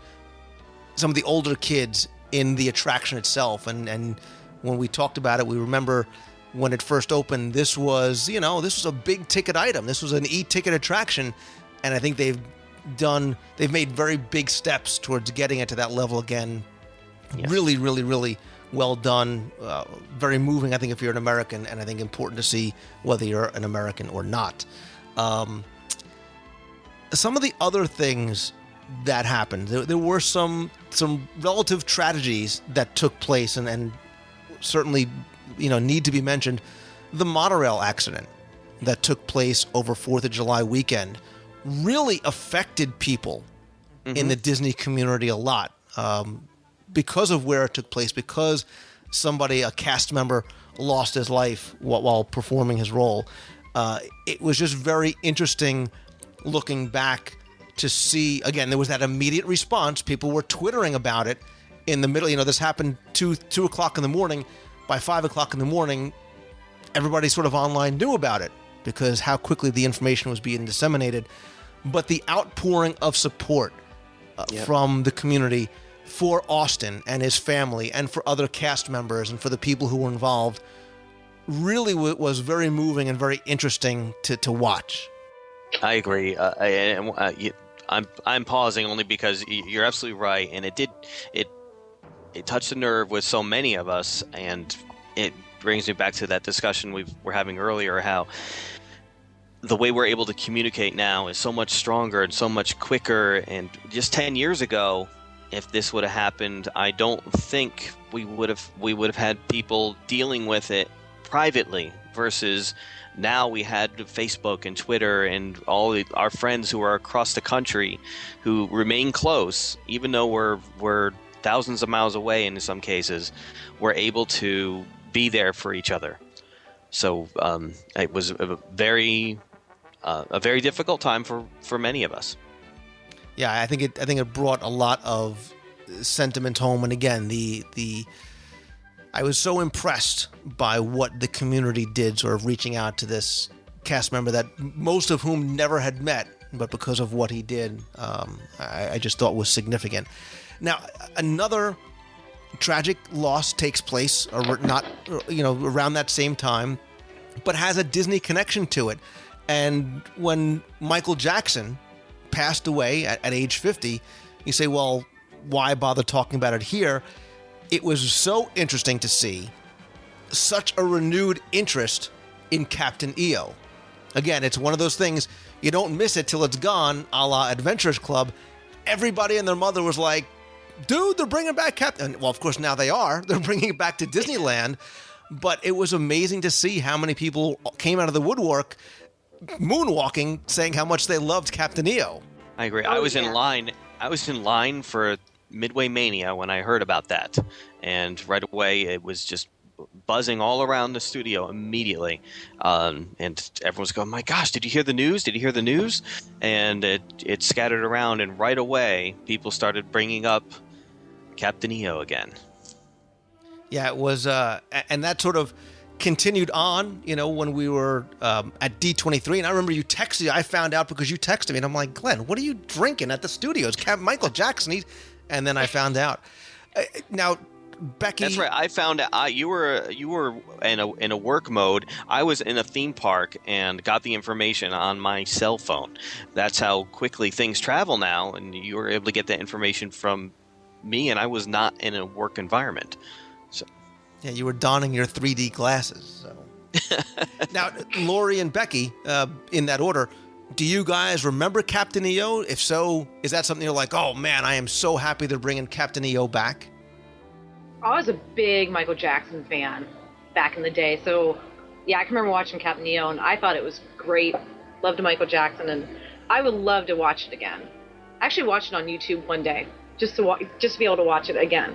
Speaker 6: some of the older kids in the attraction itself. And when we talked about it, we remember when it first opened, this was a big ticket item. This was an e-ticket attraction, and I think they've made very big steps towards getting it to that level again. Yes. Really, really, really well done. Very moving, I think, if you're an American, and I think important to see whether you're an American or not. Some of the other things that happened, there were some relative tragedies that took place, and certainly need to be mentioned. The monorail accident that took place over 4th of July weekend really affected people in the Disney community a lot, because of where it took place, because a cast member lost his life while performing his role. It was just very interesting looking back to see, again, there was that immediate response. People were twittering about it in the middle. This happened 2 o'clock in the morning. By 5 o'clock in the morning, everybody sort of online knew about it because how quickly the information was being disseminated. But the outpouring of support from the community for Austin and his family and for other cast members and for the people who were involved really was very moving and very interesting to watch.
Speaker 9: I agree. I'm pausing only because you're absolutely right, and it touched a nerve with so many of us, and it brings me back to that discussion we were having earlier, how the way we're able to communicate now is so much stronger and so much quicker. And just 10 years ago, if this would have happened, I don't think we would have had people dealing with it privately versus now we had Facebook and Twitter and our friends who are across the country who remain close, even though we're thousands of miles away in some cases, we're able to be there for each other. So it was a very difficult time for many of us.
Speaker 6: Yeah, I think it brought a lot of sentiment home, and again, I was so impressed by what the community did, sort of reaching out to this cast member that most of whom never had met, but because of what he did, I just thought was significant. Now, another tragic loss takes place, or not, around that same time, but has a Disney connection to it. And when Michael Jackson passed away at age 50, you say, well, why bother talking about it here? It was so interesting to see such a renewed interest in Captain EO. Again, it's one of those things, you don't miss it till it's gone, a la Adventurers Club. Everybody and their mother was like, dude, they're bringing back Captain... Well, of course, now they are. They're bringing it back to Disneyland. But it was amazing to see how many people came out of the woodwork moonwalking, saying how much they loved Captain EO.
Speaker 9: I agree. I was in line for Midway Mania when I heard about that, and right away it was just buzzing all around the studio immediately, and everyone's going, "My gosh, did you hear the news? Did you hear the news?" And it scattered around, and right away people started bringing up Captain EO again.
Speaker 6: Yeah, it was, and that sort of continued on, when we were at D23, and I remember you texted. I found out because you texted me, and I'm like, Glenn, what are you drinking at the studios? Michael Jackson. And then I found out. Now, Becky,
Speaker 9: that's right. I found out you were in a work mode. I was in a theme park and got the information on my cell phone. That's how quickly things travel now, and you were able to get that information from me, and I was not in a work environment. So.
Speaker 6: Yeah, you were donning your 3D glasses. So. Now, Lori and Becky, in that order, do you guys remember Captain EO? If so, is that something you're like, oh man, I am so happy they're bringing Captain EO back?
Speaker 10: I was a big Michael Jackson fan back in the day. So, yeah, I can remember watching Captain EO, and I thought it was great. Loved Michael Jackson, and I would love to watch it again. I actually watched it on YouTube one day, just to be able to watch it again.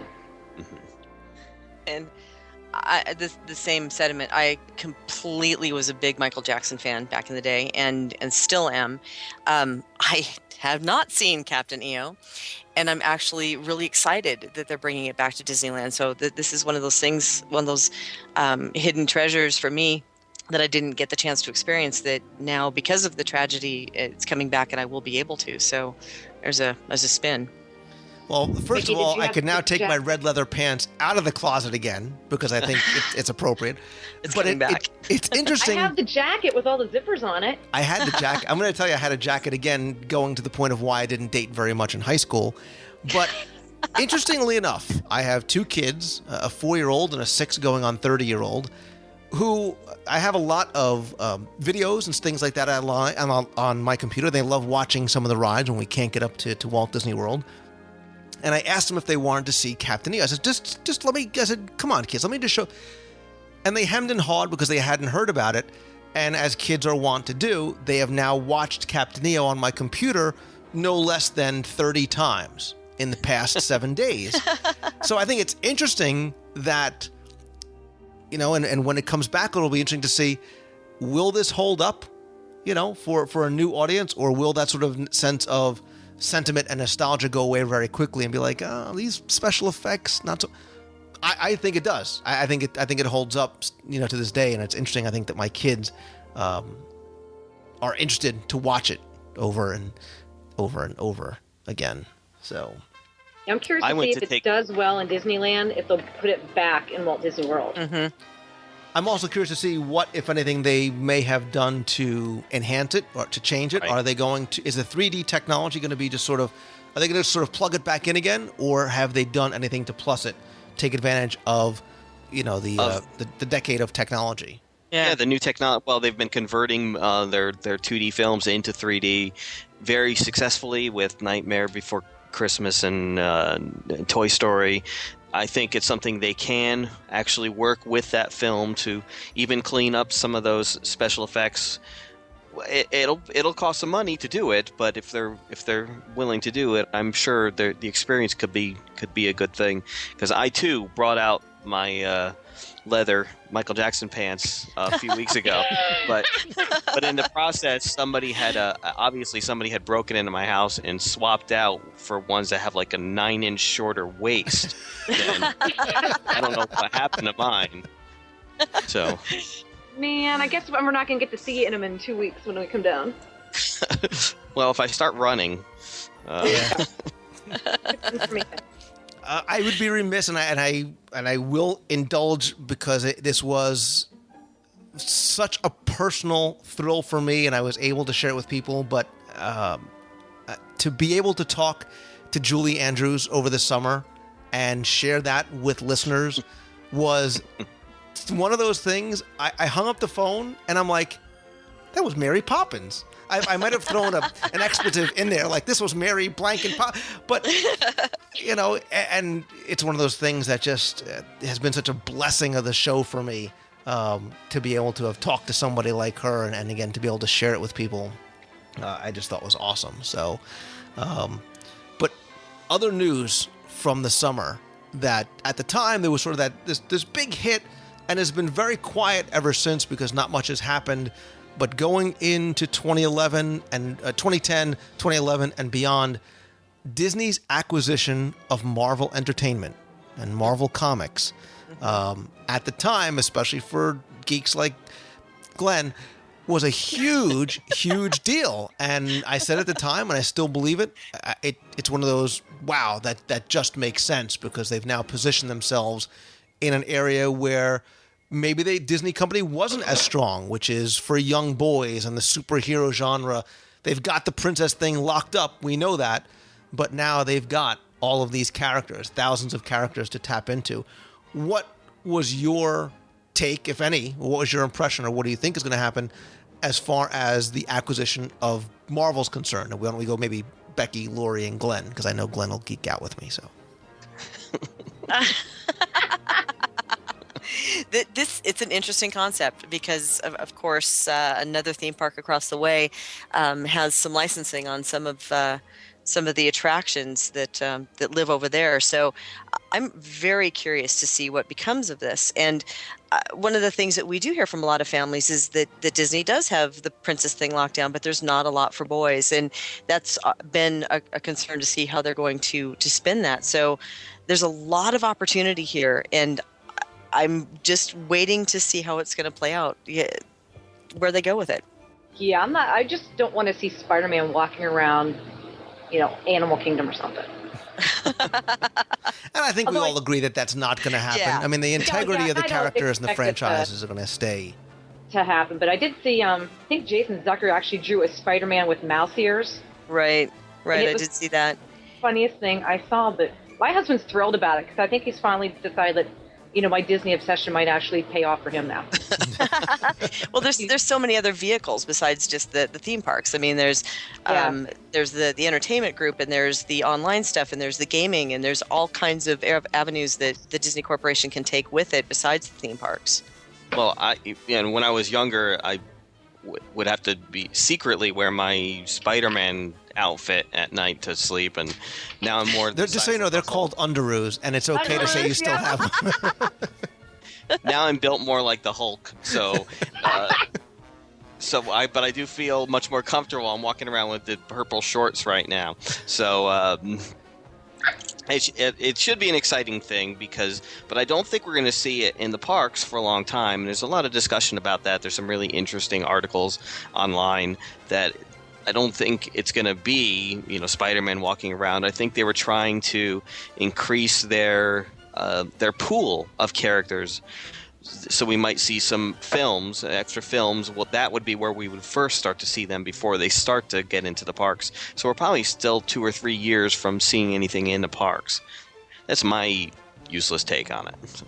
Speaker 8: And the same sentiment. I completely was a big Michael Jackson fan back in the day, and still am. I have not seen Captain EO, and I'm actually really excited that they're bringing it back to Disneyland. So this is one of those things, one of those hidden treasures for me that I didn't get the chance to experience. That now, because of the tragedy, it's coming back, and I will be able to. So there's a spin.
Speaker 6: Well, first of all, I can now take my red leather pants out of the closet again because I think it's appropriate.
Speaker 8: It's coming back.
Speaker 6: It's interesting.
Speaker 10: I have the jacket with all the zippers on it.
Speaker 6: I had the jacket. I'm going to tell you, I had a jacket again, going to the point of why I didn't date very much in high school. But interestingly enough, I have two kids, a 4-year-old and a 6 going on 30-year-old, who I have a lot of videos and things like that on my computer. They love watching some of the rides when we can't get up to Walt Disney World. And I asked them if they wanted to see Captain EO. I said, just let me, I said, come on, kids, let me just show. And they hemmed and hawed because they hadn't heard about it. And as kids are wont to do, they have now watched Captain EO on my computer no less than 30 times in the past 7 days. So I think it's interesting that, and when it comes back, it'll be interesting to see, will this hold up, for a new audience, or will that sort of sense of sentiment and nostalgia go away very quickly and be like, oh, these special effects, not so. I think it does. I think it holds up, to this day, and it's interesting. I think that my kids are interested to watch it over and over and over again. So
Speaker 10: I'm curious to see if it does well in Disneyland, if they'll put it back in Walt Disney World.
Speaker 8: Mm-hmm.
Speaker 6: I'm also curious to see what, if anything, they may have done to enhance it or to change it. Right. Are they going to? Is the 3D technology going to be just sort of? Are they going to sort of plug it back in again, or have they done anything to plus it, take advantage of, the decade of technology?
Speaker 9: Yeah, the new technology. Well, they've been converting their 2D films into 3D very successfully with Nightmare Before Christmas and Toy Story. I think it's something they can actually work with that film to even clean up some of those special effects. It'll cost some money to do it, but if they're willing to do it, I'm sure the experience could be a good thing. Because I too brought out my leather Michael Jackson pants a few weeks ago, but in the process, somebody had broken into my house and swapped out for ones that have like a 9-inch shorter waist. And I don't know what happened to mine. So.
Speaker 10: Man, I guess we're not going to get to see him in 2 weeks when we come down.
Speaker 9: Well, if I start running.
Speaker 6: I would be remiss, and I will indulge because this was such a personal thrill for me, and I was able to share it with people. But to be able to talk to Julie Andrews over the summer and share that with listeners was one of those things. I hung up the phone and I'm like, that was Mary Poppins. I might have thrown an expletive in there, like this was Mary blank and Pop, but and it's one of those things that just has been such a blessing of the show for me, to be able to have talked to somebody like her, and again to be able to share it with people. I just thought was awesome. So, but other news from the summer that at the time there was sort of this big hit, and has been very quiet ever since because not much has happened. But going into 2011 and 2010, 2011 and beyond, Disney's acquisition of Marvel Entertainment and Marvel Comics, at the time, especially for geeks like Glenn, was a huge, huge deal. And I said at the time, and I still believe it, it's one of those, wow, that just makes sense because they've now positioned themselves in an area where maybe Disney company wasn't as strong, which is for young boys and the superhero genre. They've got the princess thing locked up. We know that. But now they've got all of these characters, thousands of characters to tap into. What was your take, if any? What was your impression, or what do you think is going to happen as far as the acquisition of Marvel's concerned? Why don't we go maybe Becky, Lori, and Glenn? Because I know Glenn will geek out with me. So.
Speaker 8: It's an interesting concept because, of course, another theme park across the way has some licensing on some of the attractions that live over there. So I'm very curious to see what becomes of this. And one of the things that we do hear from a lot of families is that Disney does have the princess thing locked down, but there's not a lot for boys. And that's been a concern to see how they're going to spin that. So there's a lot of opportunity here, and I'm just waiting to see how it's going to play out, where they go with it.
Speaker 10: Yeah, I just don't want to see Spider-Man walking around, Animal Kingdom or something.
Speaker 6: And I think we all agree that that's not going to happen.
Speaker 8: Yeah.
Speaker 6: I mean, the integrity of the characters and the franchises are going to stay.
Speaker 10: To happen. But I did see, I think Jason Zucker actually drew a Spider-Man with mouse ears.
Speaker 8: Right. I did see that.
Speaker 10: Funniest thing I saw, but my husband's thrilled about it because I think he's finally decided that my Disney obsession might actually pay off for him now.
Speaker 8: Well, there's so many other vehicles besides just the theme parks. I mean, there's the entertainment group, and there's the online stuff, and there's the gaming, and there's all kinds of avenues that the Disney Corporation can take with it besides the theme parks.
Speaker 9: Well, when I was younger, I would have to secretly wear my Spider-Man outfit at night to sleep, and now I'm more.
Speaker 6: Just so you know, they're called underoos, and it's okay to say you still have them.
Speaker 9: Now I'm built more like the Hulk, so but I do feel much more comfortable. I'm walking around with the purple shorts right now, so it should be an exciting thing but I don't think we're going to see it in the parks for a long time. And there's a lot of discussion about that. There's some really interesting articles online that I don't think it's going to be, Spider-Man walking around. I think they were trying to increase their pool of characters. So we might see some films, extra films. Well, that would be where we would first start to see them before they start to get into the parks. So we're probably still 2 or 3 years from seeing anything in the parks. That's my useless take on it.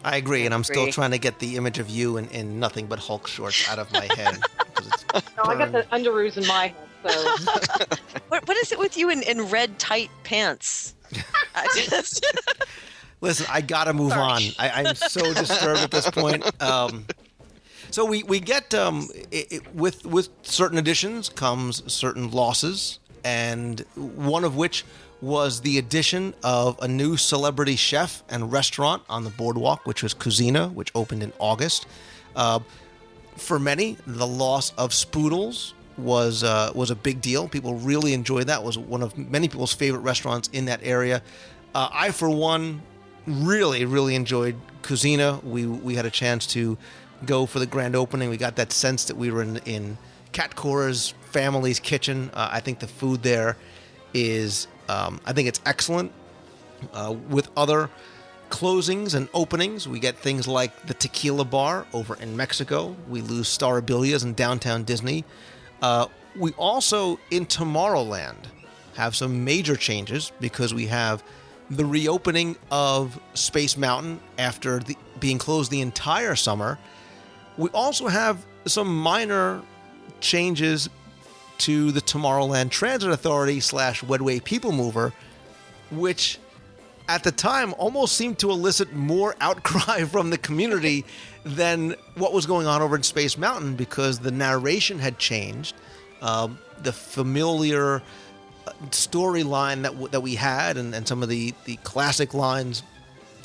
Speaker 6: I agree, and I'm still trying to get the image of you in nothing but Hulk shorts out of my head.
Speaker 10: No, I got the underoos in my head. So.
Speaker 8: What is it with you in red tight pants?
Speaker 6: Listen, I gotta move on. I'm so disturbed at this point. So we get with certain additions comes certain losses, and one of which was the addition of a new celebrity chef and restaurant on the boardwalk, which was Cuisina, which opened in August. For many, the loss of Spoodles was a big deal. People really enjoyed that. It was one of many people's favorite restaurants in that area. I, for one, really enjoyed Cuisina. We had a chance to go for the grand opening. We got that sense that we were in Kat Cora's family's kitchen. I think the food there is, I think it's excellent. With other closings and openings, we get things like the Tequila Bar over in Mexico. We lose Starabilias in downtown Disney. We also, in Tomorrowland, have some major changes because we have the reopening of Space Mountain after being closed the entire summer. We also have some minor changes to the Tomorrowland Transit Authority / Wedway People Mover, which at the time almost seemed to elicit more outcry from the community than what was going on over in Space Mountain, because the narration had changed. The familiar storyline that we had and some of the classic lines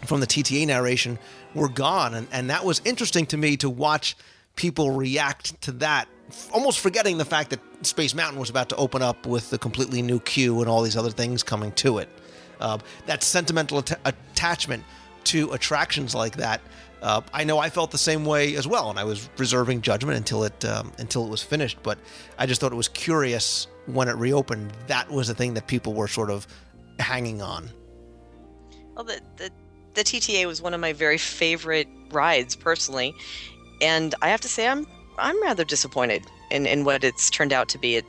Speaker 6: from the TTA narration were gone. And that was interesting to me to watch people react to that, almost forgetting the fact that Space Mountain was about to open up with a completely new queue and all these other things coming to it. That sentimental attachment to attractions like that, I know I felt the same way as well, and I was reserving judgment until it was finished. But I just thought it was curious when it reopened. That was the thing that people were sort of hanging on.
Speaker 8: Well, the TTA was one of my very favorite rides personally, and I have to say I'm rather disappointed in what it's turned out to be.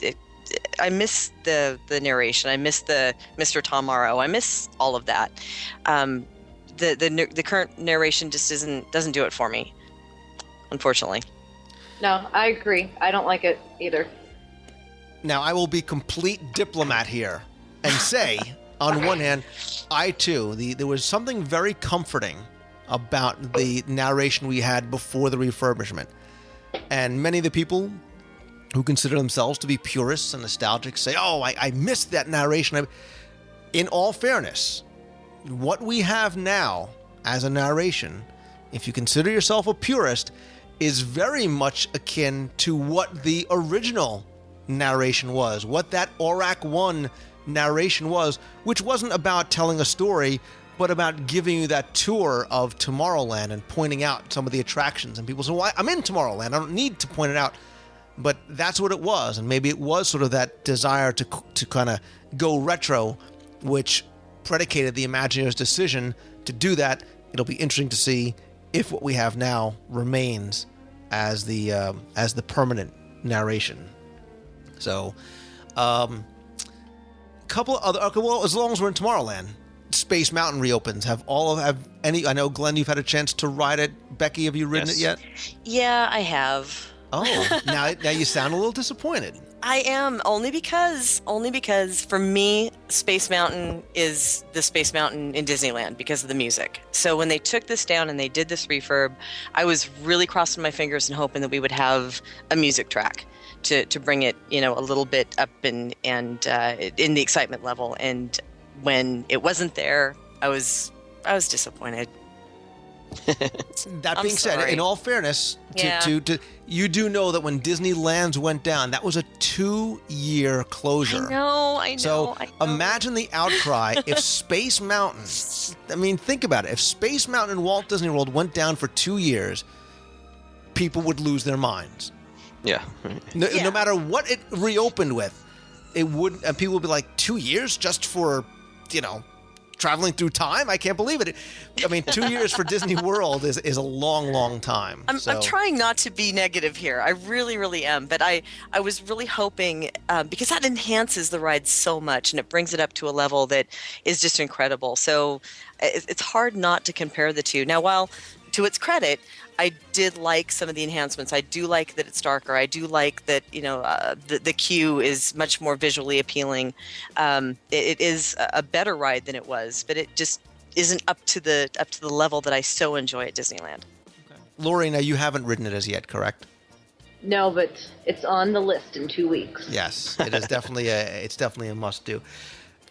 Speaker 8: I miss the narration. I miss the Mr. Tom Morrow. I miss all of that. The current narration just doesn't do it for me, unfortunately.
Speaker 10: No, I agree. I don't like it either.
Speaker 6: Now, I will be complete diplomat here and say, on one hand, I too, there was something very comforting about the narration we had before the refurbishment. And many of the people who consider themselves to be purists and nostalgic say, oh, I missed that narration. In all fairness, what we have now as a narration, if you consider yourself a purist, is very much akin to what the original narration was, what that ORAC 1 narration was, which wasn't about telling a story, but about giving you that tour of Tomorrowland and pointing out some of the attractions. And people say, well, I'm in Tomorrowland, I don't need to point it out. But that's what it was, and maybe it was sort of that desire to kind of go retro, which predicated the Imagineers' decision to do that. It'll be interesting to see if what we have now remains as the permanent narration. So, couple of other. Okay, well, as long as we're in Tomorrowland, Space Mountain reopens. Have any? I know, Glenn, you've had a chance to ride it. Becky, have you ridden it yet?
Speaker 8: Yeah, I have.
Speaker 6: Oh, now you sound a little disappointed.
Speaker 8: I am, only because for me, Space Mountain is the Space Mountain in Disneyland because of the music. So when they took this down and they did this refurb, I was really crossing my fingers and hoping that we would have a music track to bring it, a little bit up and in the excitement level. And when it wasn't there, I was disappointed.
Speaker 6: That being said, in all fairness, you do know that when Disneyland's went down, that was a 2-year closure.
Speaker 8: I know.
Speaker 6: So imagine the outcry if Space Mountain, think about it. If Space Mountain and Walt Disney World went down for 2 years, people would lose their minds.
Speaker 9: Yeah.
Speaker 6: No matter what it reopened with, it would, and people would be like, 2 years just for, traveling through time? I can't believe it. 2 years for Disney World is a long, long time.
Speaker 8: I'm trying not to be negative here. I really, really am. But I was really hoping, because that enhances the ride so much and it brings it up to a level that is just incredible. So it's hard not to compare the two. Now, while to its credit, I did like some of the enhancements. I do like that it's darker. I do like that, the queue is much more visually appealing. It is a better ride than it was, but it isn't up to the level that I so enjoy at Disneyland.
Speaker 6: Lori, now you haven't ridden it as yet, correct?
Speaker 10: No, but it's on the list in 2 weeks.
Speaker 6: Yes, it is definitely a must do.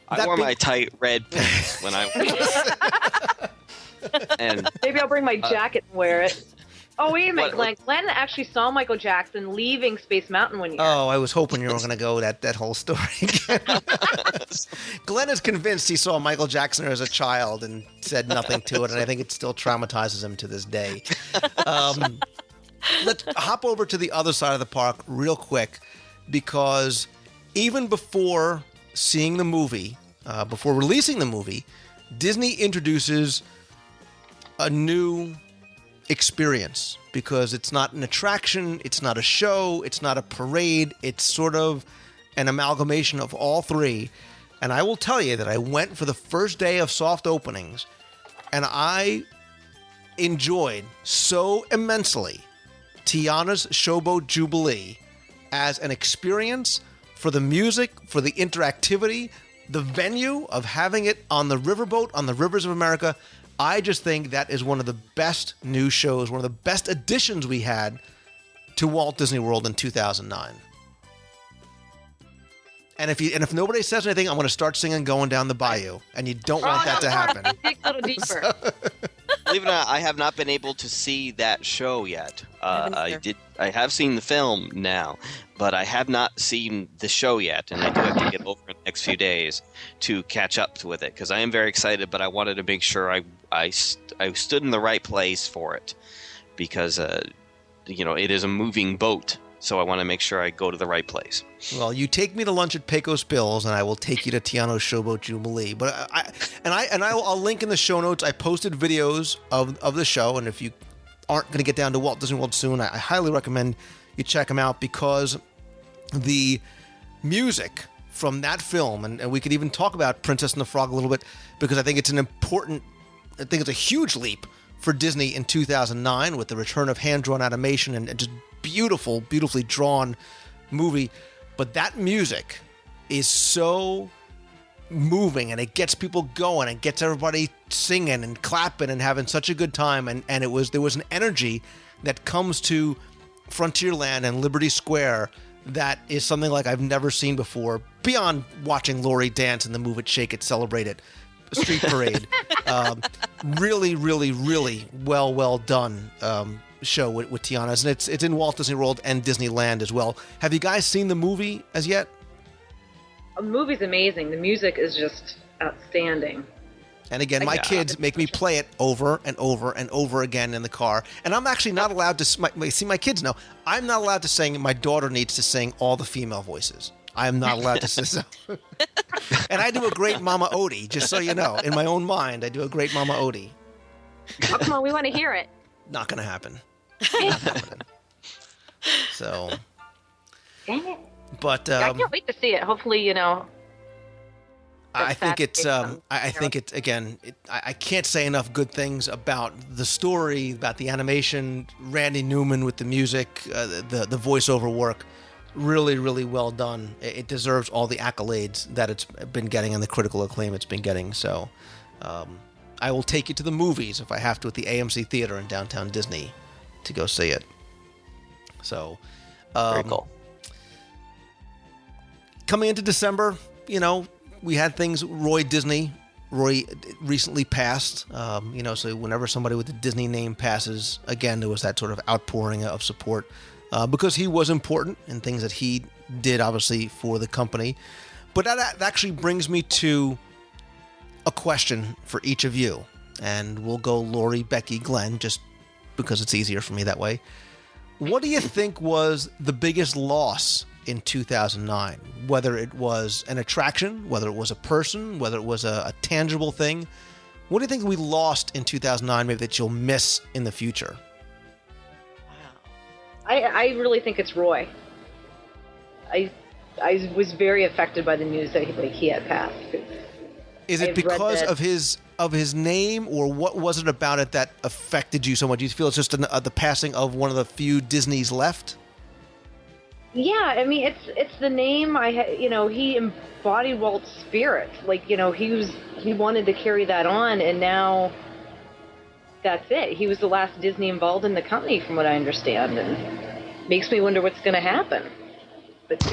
Speaker 9: I wore my tight red pants when I and
Speaker 10: maybe I'll bring my jacket and wear it. Oh, wait a minute, Glenn. Glenn actually saw Michael Jackson leaving Space Mountain one year.
Speaker 6: Oh, I was hoping you were going to go that whole story again. Glenn is convinced he saw Michael Jackson as a child and said nothing to it, and I think it still traumatizes him to this day. Let's hop over to the other side of the park real quick, because even before seeing the movie, before releasing the movie, Disney introduces a new experience, because it's not an attraction, it's not a show, it's not a parade, it's sort of an amalgamation of all three. And I will tell you that I went for the first day of soft openings, and I enjoyed so immensely Tiana's Showboat Jubilee as an experience for the music, for the interactivity, the venue of having it on the riverboat, on the rivers of America. I just think that is one of the best new shows, one of the best additions we had to Walt Disney World in 2009. And if nobody says anything, I'm going to start singing "Going Down the Bayou," and you don't want that to happen.
Speaker 10: Dig a little deeper.
Speaker 9: believe it or not, I have not been able to see that show yet. I have seen the film now, but I have not seen the show yet, and I do have to get over in the next few days to catch up with it, because I am very excited, but I wanted to make sure I stood in the right place for it, because it is a moving boat, so I want to make sure I go to the right place.
Speaker 6: Well, you take me to lunch at Pecos Bills, and I will take you to Tiano's Showboat Jubilee. But I'll link in the show notes. I posted videos of the show, and if you aren't going to get down to Walt Disney World soon, I highly recommend you check them out, because the music from that film, and we could even talk about Princess and the Frog a little bit, because I think it's a huge leap for Disney in 2009 with the return of hand-drawn animation and just beautifully drawn movie. But that music is so moving, and it gets people going and gets everybody singing and clapping and having such a good time. And there was an energy that comes to Frontierland and Liberty Square that is something like I've never seen before, beyond watching Lori dance in the Move It, Shake It, Celebrate It Street Parade. Really well done show with Tiana's, and it's in Walt Disney World and Disneyland as well. Have you guys seen the movie as yet?
Speaker 10: The movie's amazing. The music is just outstanding.
Speaker 6: And again, my kids make me play it over and over and over again in the car. And I'm actually not allowed to see, my kids know, I'm not allowed to sing. My daughter needs to sing all the female voices. I am not allowed to sing. And I do a great Mama Odie, just so you know. In my own mind, I do a great Mama Odie.
Speaker 10: Oh, come on, we want to hear it.
Speaker 6: Not going to happen. Not happening. So.
Speaker 10: Dang it.
Speaker 6: But
Speaker 10: I can't wait to see it. Hopefully,
Speaker 6: I think it's again, I can't say enough good things about the story, about the animation, Randy Newman with the music, the voiceover work. Really well done. It deserves all the accolades that it's been getting and the critical acclaim it's been getting. So I will take you to the movies if I have to at the AMC Theater in downtown Disney to go see it. So
Speaker 9: very cool.
Speaker 6: Coming into December, we had things. Roy recently passed. So whenever somebody with the Disney name passes, again, there was that sort of outpouring of support because he was important in things that he did, obviously, for the company. But that actually brings me to a question for each of you. And we'll go Lori, Becky, Glenn, just because it's easier for me that way. What do you think was the biggest loss in 2009, whether it was an attraction, whether it was a person, whether it was a tangible thing? What do you think we lost in 2009 maybe that you'll miss in the future?
Speaker 10: I really think it's Roy. I was very affected by the news that he had passed.
Speaker 6: Is it because of his name, or what was it about it that affected you so much? Do you feel it's just the passing of one of the few Disneys left?
Speaker 10: Yeah, I mean, it's the name. He embodied Walt's spirit. Like, he wanted to carry that on, and now that's it. He was the last Disney involved in the company, from what I understand, and makes me wonder what's going to happen. But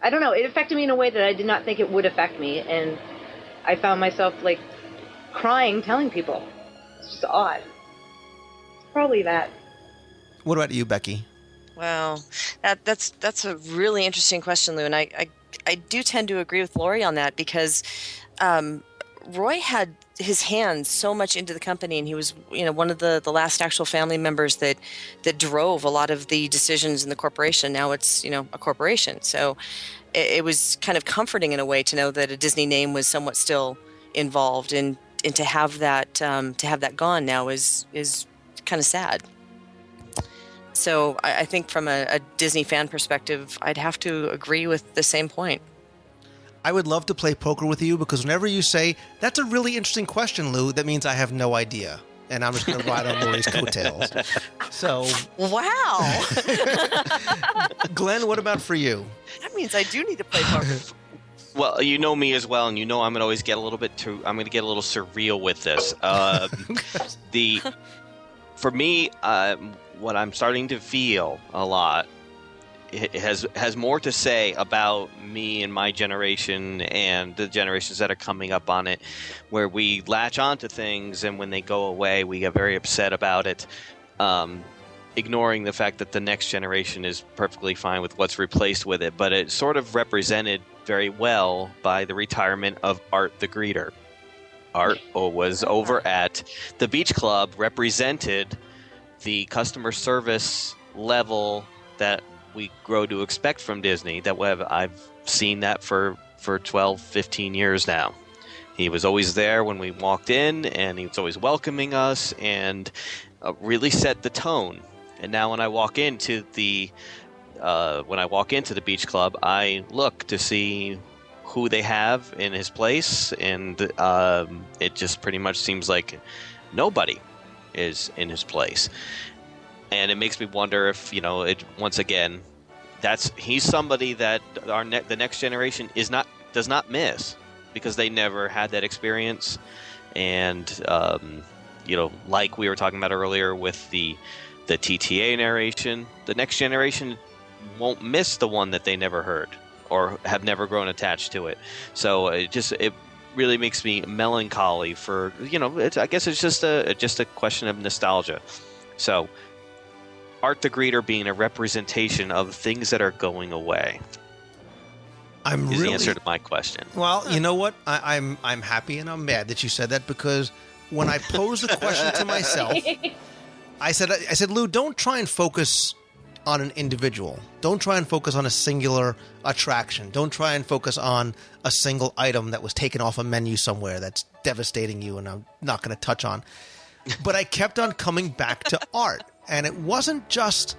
Speaker 10: I don't know, it affected me in a way that I did not think it would affect me, and I found myself, like, crying, telling people. It's just odd. It's probably that.
Speaker 6: What about you, Becky?
Speaker 8: Wow, that's a really interesting question, Lou, and I do tend to agree with Lori on that, because Roy had his hands so much into the company, and he was one of the last actual family members that drove a lot of the decisions in the corporation. Now it's a corporation, so it was kind of comforting in a way to know that a Disney name was somewhat still involved, and to have that gone now is kind of sad. So I think from a Disney fan perspective, I'd have to agree with the same point.
Speaker 6: I would love to play poker with you, because whenever you say, that's a really interesting question, Lou, that means I have no idea. And I'm just going to ride on Lori's coattails. So,
Speaker 8: wow.
Speaker 6: Glenn, what about for you?
Speaker 8: That means I do need to play poker.
Speaker 9: Well, you know me as well, and I'm going to always get a little bit I'm going to get a little surreal with this. For me, what I'm starting to feel a lot, it has more to say about me and my generation and the generations that are coming up on it, where we latch onto things, and when they go away, we get very upset about it, ignoring the fact that the next generation is perfectly fine with what's replaced with it. But it's sort of represented very well by the retirement of Art the Greeter. Art was over at the Beach Club, represented the customer service level that we grow to expect from Disney. I've seen that for 12, 15 years now. He was always there when we walked in, and he was always welcoming us, and really set the tone. And now when I walk into the Beach Club, I look to see who they have in his place, and it just pretty much seems like nobody is in his place. And it makes me wonder if, once again, he's somebody that the next generation does not miss, because they never had that experience. And like we were talking about earlier with the TTA narration, the next generation won't miss the one that they never heard or have never grown attached to it. So it really makes me melancholy for, I guess it's just a question of nostalgia. So Art the Greeter being a representation of things that are going away is the answer to my question.
Speaker 6: Well, you know what? I'm happy and I'm mad that you said that, because when I posed the question to myself, I said, Lou, don't try and focus on an individual. Don't try and focus on a singular attraction. Don't try and focus on a single item that was taken off a menu somewhere that's devastating you and I'm not going to touch on. But I kept on coming back to Art. And it wasn't just,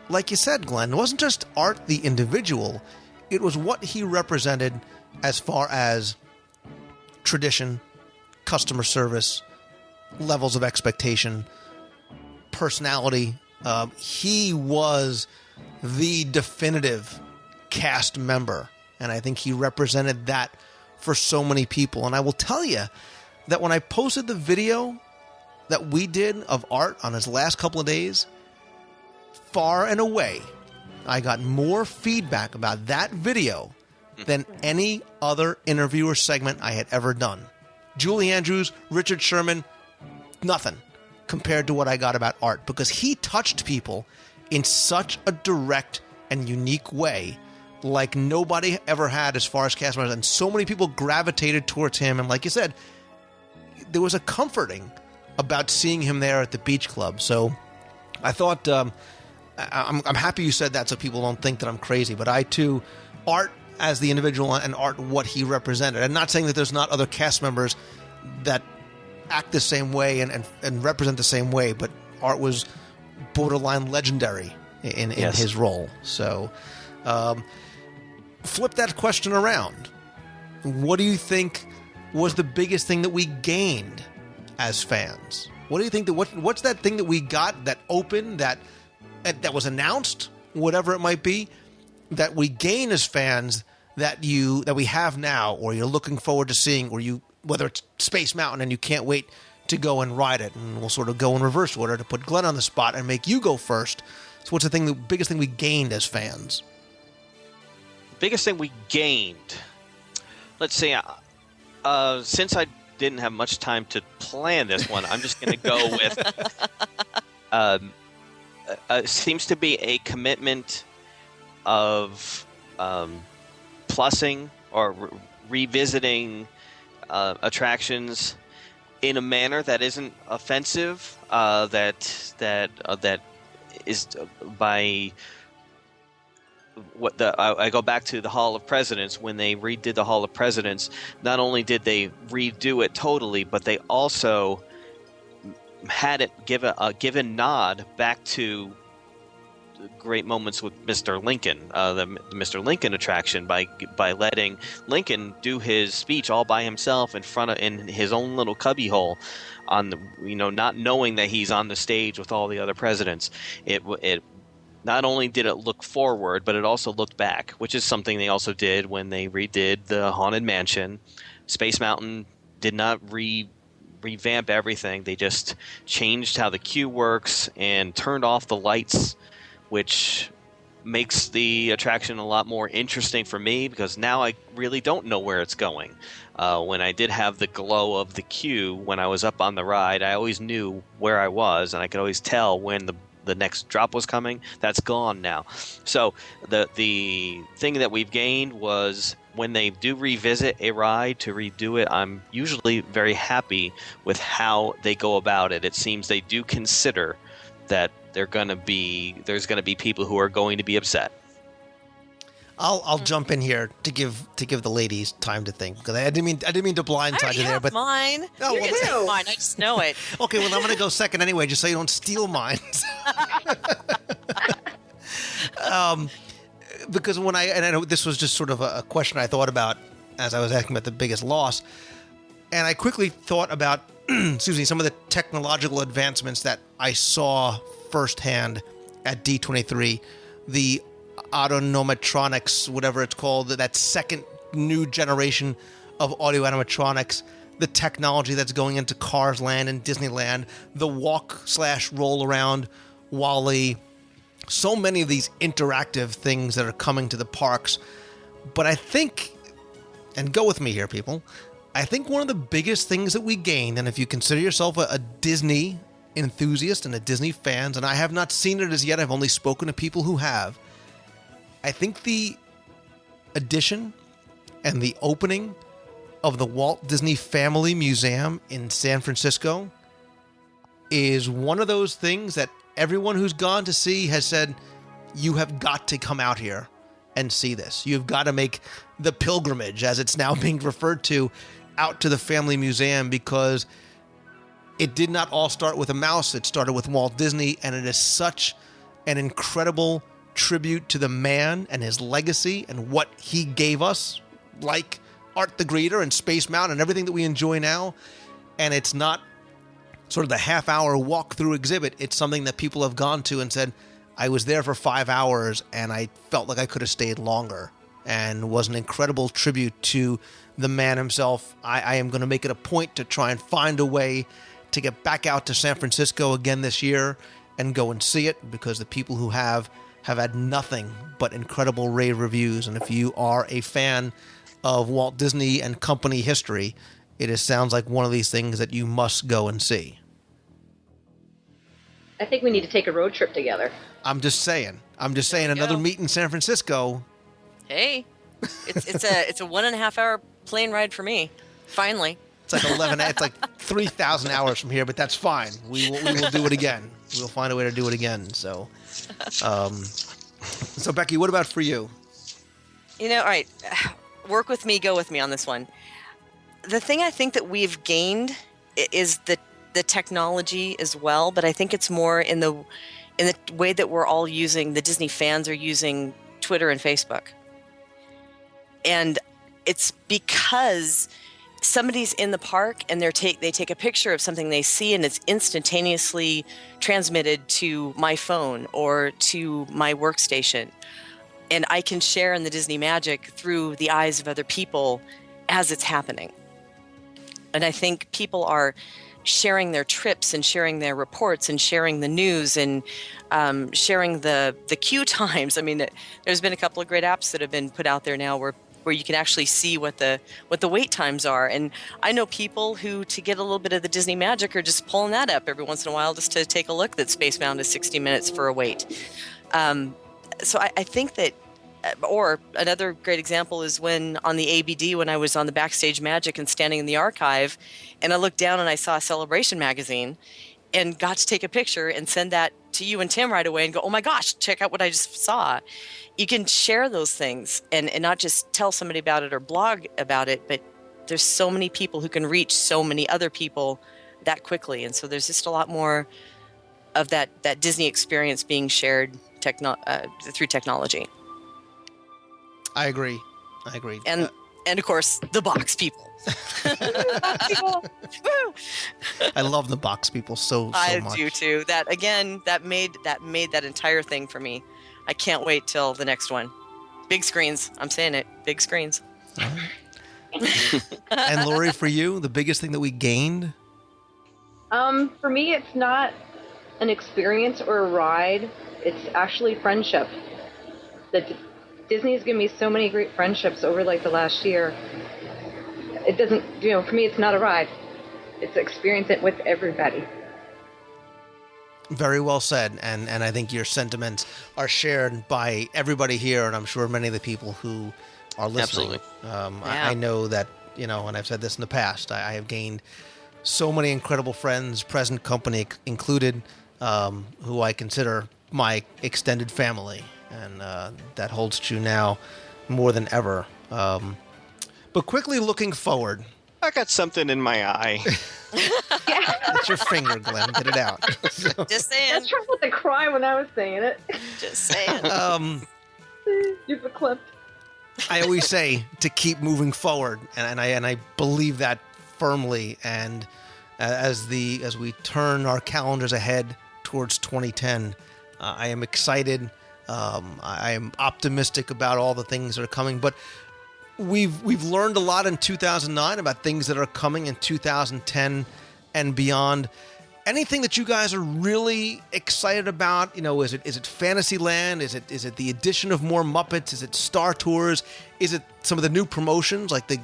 Speaker 6: like you said, Glenn, it wasn't just Art the individual. It was what he represented as far as tradition, customer service, levels of expectation, personality. He was the definitive cast member, and I think he represented that for so many people. And I will tell you that when I posted the video that we did of Art on his last couple of days, far and away, I got more feedback about that video than any other interview or segment I had ever done. Julie Andrews, Richard Sherman, nothing compared to what I got about Art, because he touched people in such a direct and unique way like nobody ever had as far as cast members, and so many people gravitated towards him. And like you said, there was a comforting about seeing him there at the Beach Club. So I thought, I'm happy you said that so people don't think that I'm crazy, but I too, Art as the individual and Art what he represented. I'm not saying that there's not other cast members that act the same way and represent the same way, but Art was borderline legendary in his role. So flip that question around. What do you think was the biggest thing that we gained as fans? What do you think what's that thing that we got that opened, that was announced, whatever it might be, that we gain as fans that we have now, or you're looking forward to seeing, or whether it's Space Mountain and you can't wait to go and ride it? And we'll sort of go in reverse order to put Glenn on the spot and make you go first. So what's the biggest thing we gained as fans?
Speaker 9: The biggest thing we gained, let's see, since I didn't have much time to plan this one, I'm just going to go with seems to be a commitment of plussing or revisiting attractions in a manner that isn't offensive, that is by I go back to the Hall of Presidents. When they redid the Hall of Presidents, not only did they redo it totally, but they also had it give a nod back to great moments with Mr. Lincoln, the Mr. Lincoln attraction, by letting Lincoln do his speech all by himself in his own little cubbyhole, not knowing that he's on the stage with all the other presidents. It not only did it look forward, but it also looked back, which is something they also did when they redid the Haunted Mansion. Space Mountain did not revamp everything. They just changed how the queue works and turned off the lights, which makes the attraction a lot more interesting for me, because now I really don't know where it's going. When I did have the glow of the queue when I was up on the ride, I always knew where I was, and I could always tell when the next drop was coming. That's gone now. So the thing that we've gained was, when they do revisit a ride to redo it, I'm usually very happy with how they go about it. It seems they do consider that there's going to be people who are going to be upset.
Speaker 6: I'll jump in here to give the ladies time to think, because I didn't mean to blindside you there, but
Speaker 8: mine.
Speaker 6: Oh,
Speaker 8: You
Speaker 6: well,
Speaker 8: can take mine. I just know it.
Speaker 6: Okay, well, I'm going to go second anyway, just so you don't steal mine. Because I know this was just sort of a question I thought about as I was asking about the biggest loss, and I quickly thought about some of the technological advancements that I saw firsthand at D23, the autonomatronics, whatever it's called, that second new generation of audio animatronics, the technology that's going into Cars Land and Disneyland, the walk/roll around Wally, so many of these interactive things that are coming to the parks. But I think, and go with me here, people, I think one of the biggest things that we gained, and if you consider yourself a Disney enthusiast and a Disney fan, and I have not seen it as yet, I've only spoken to people who have, I think the addition and the opening of the Walt Disney Family Museum in San Francisco is one of those things that everyone who's gone to see has said, you have got to come out here and see this. You've got to make the pilgrimage, as it's now being referred to, out to the Family Museum, because it did not all start with a mouse. It started with Walt Disney, and it is such an incredible tribute to the man and his legacy and what he gave us, like Art the Greeter and Space Mountain and everything that we enjoy now. And it's not sort of the half-hour walk-through exhibit. It's something that people have gone to and said, I was there for 5 hours and I felt like I could have stayed longer, and was an incredible tribute to the man himself. I am going to make it a point to try and find a way to get back out to San Francisco again this year and go and see it, because the people who have had nothing but incredible rave reviews. And if you are a fan of Walt Disney and Company history, it sounds like one of these things that you must go and see.
Speaker 10: I think we need to take a road trip together.
Speaker 6: I'm just saying another meet in San Francisco.
Speaker 8: Hey, it's a 1.5 hour plane ride for me. Finally.
Speaker 6: It's like 11. It's like 3,000 hours from here, but that's fine. We will do it again. We'll find a way to do it again. So, Becky, what about for you?
Speaker 8: All right, work with me, go with me on this one. The thing I think that we've gained is the technology as well, but I think it's more in the way that we're all using, the Disney fans are using Twitter and Facebook. And it's because somebody's in the park and they take a picture of something they see, and it's instantaneously transmitted to my phone or to my workstation. and I can share in the Disney magic through the eyes of other people as it's happening. And I think people are sharing their trips and sharing their reports and sharing the news and sharing the queue times. I mean, there's been a couple of great apps that have been put out there now where you can actually see what the wait times are. And I know people who, to get a little bit of the Disney magic, are just pulling that up every once in a while just to take a look that Spacebound is 60 minutes for a wait. So I think that, or another great example is when on the ABD, when I was on the Backstage Magic and standing in the archive, and I looked down and I saw a Celebration magazine and got to take a picture and send that to you and Tim right away and go, oh my gosh, check out what I just saw. You can share those things and not just tell somebody about it or blog about it, but there's so many people who can reach so many other people that quickly. And so there's just a lot more of that Disney experience being shared through technology.
Speaker 6: I agree.
Speaker 8: And of course, the box people. Box people. Woo!
Speaker 6: I love the box people so much.
Speaker 8: I do too. That again, that made that entire thing for me. I can't wait till the next one. Big screens. I'm saying it. Big screens.
Speaker 6: And Lori, for you, the biggest thing that we gained?
Speaker 10: For me, it's not an experience or a ride. It's actually friendship. Disney's given me so many great friendships over like the last year. It doesn't, for me, it's not a ride. It's experience it with everybody.
Speaker 6: Very well said. And I think your sentiments are shared by everybody here, and I'm sure many of the people who are listening.
Speaker 9: Absolutely.
Speaker 6: I know that, and I've said this in the past, I have gained so many incredible friends, present company included, who I consider my extended family. And that holds true now more than ever. But quickly looking forward.
Speaker 9: I got something in my eye.
Speaker 6: That's your finger, Glenn. Get it out.
Speaker 8: Just saying.
Speaker 10: I was trying not to cry when I was saying it.
Speaker 8: Just saying.
Speaker 10: You've clipped.
Speaker 6: I always say to keep moving forward, and I believe that firmly. And as we turn our calendars ahead towards 2010, I am excited. I am optimistic about all the things that are coming, but we've learned a lot in 2009 about things that are coming in 2010 and beyond. Anything that you guys are really excited about? Is it Fantasyland? Is it the addition of more Muppets? Is it Star Tours? Is it some of the new promotions like the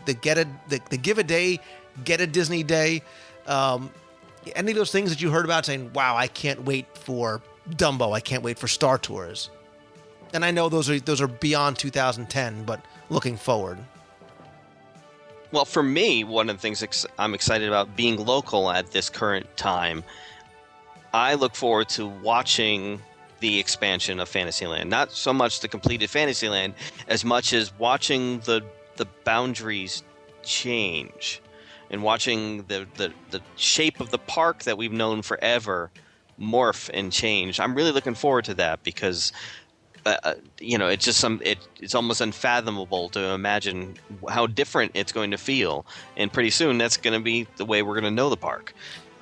Speaker 6: Give a Day, Get a Disney Day? Any of those things that you heard about saying, wow, I can't wait for Dumbo, I can't wait for Star Tours. And I know those are beyond 2010, but looking forward.
Speaker 9: Well, for me, one of the things I'm excited about being local at this current time, I look forward to watching the expansion of Fantasyland. Not so much the completed Fantasyland, as much as watching the boundaries change and watching the shape of the park that we've known forever morph and change. I'm really looking forward to that because it's just it's almost unfathomable to imagine how different it's going to feel, and pretty soon that's going to be the way we're going to know the park.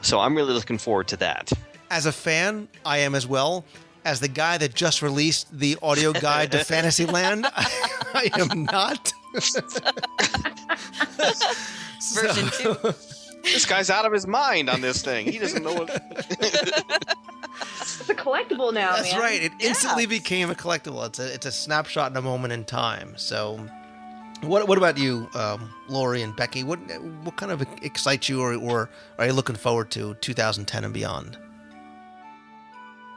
Speaker 9: So I'm really looking forward to that. As
Speaker 6: a fan, I am as well. As the guy that just released the audio guide to Fantasyland, I am not.
Speaker 8: Version 2.
Speaker 9: This guy's out of his mind on this thing. He doesn't know what.
Speaker 10: It's a collectible now,
Speaker 6: That's
Speaker 10: man.
Speaker 6: right. It instantly became a collectible. It's a snapshot in a moment in time. So, what about you, Lori and Becky? What kind of excites you, or are you looking forward to 2010 and beyond?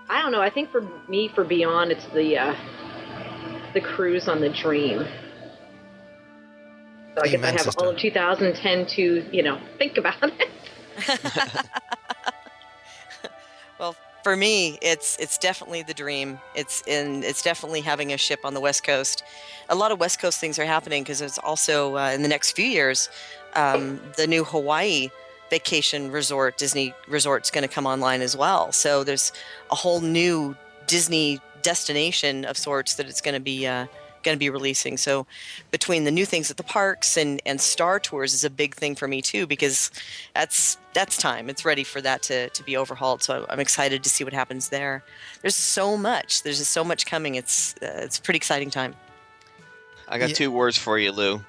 Speaker 10: I don't know. I think for me, for Beyond, it's the cruise on the Dream. So I guess I have all of 2010 to, think about it.
Speaker 8: Well, for me, it's definitely the Dream. It's definitely having a ship on the West Coast. A lot of West Coast things are happening because it's also in the next few years, the new Hawaii vacation resort, Disney resort's going to come online as well. So there's a whole new Disney destination of sorts that it's going to be going to be releasing. So between the new things at the parks and Star Tours is a big thing for me too, because that's time. It's ready for that to be overhauled. So I'm excited to see what happens there. There's so much. There's just so much coming. It's a pretty exciting time.
Speaker 9: I got 2 words for you, Lou.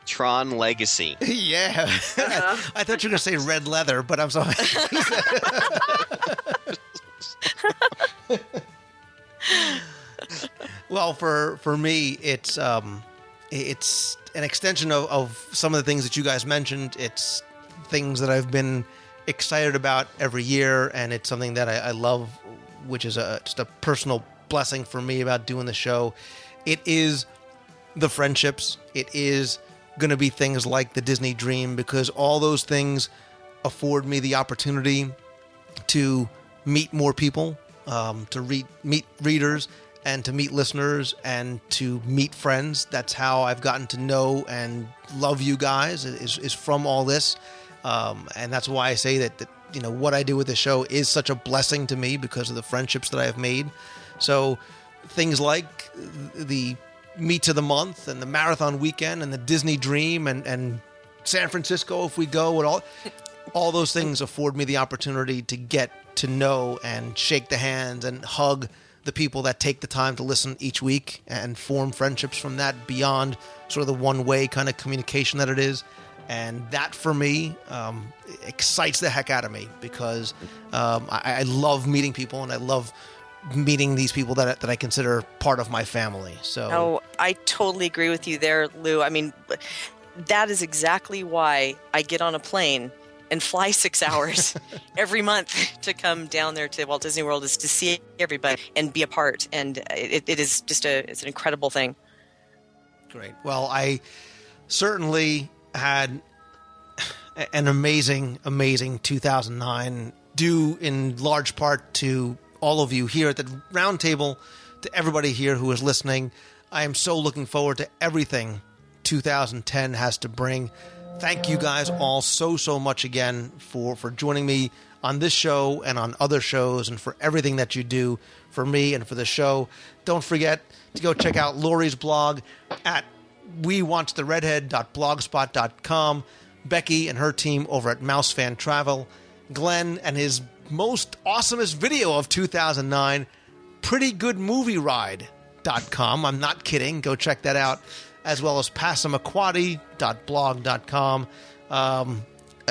Speaker 9: Tron Legacy.
Speaker 6: Yeah. I thought you were going to say red leather, but I'm sorry. Well, for me, it's an extension of some of the things that you guys mentioned. It's things that I've been excited about every year, and it's something that I love, which is just a personal blessing for me about doing the show. It is the friendships. It is going to be things like the Disney Dream, because all those things afford me the opportunity to meet more people, to meet readers, and to meet listeners, and to meet friends. That's how I've gotten to know and love you guys, is from all this. And that's why I say that what I do with the show is such a blessing to me, because of the friendships that I have made. So things like the Meets of the Month and the Marathon Weekend and the Disney Dream and San Francisco, if we go, and all those things afford me the opportunity to get to know and shake the hands and hug the people that take the time to listen each week and form friendships from that, beyond sort of the one-way kind of communication that it is. And that, for me, excites the heck out of me, because I love meeting people, and I love meeting these people that I consider part of my family. So
Speaker 8: I totally agree with you there, Lou. I mean, that is exactly why I get on a plane and fly 6 hours every month to come down there to Walt Disney World, is to see everybody and be a part. And it is just it's an incredible thing.
Speaker 6: Great. Well, I certainly had an amazing 2009, due in large part to all of you here at the round table, to everybody here who is listening. I am so looking forward to everything 2010 has to bring. Thank you guys all so much again for joining me on this show and on other shows, and for everything that you do for me and for the show. Don't forget to go check out Lori's blog at wewanttheredhead.blogspot.com, Becky and her team over at Mouse Fan Travel, Glenn and his most awesomest video of 2009, prettygoodmovieride.com. I'm not kidding. Go check that out. As well as passamaquoddy.blog.com.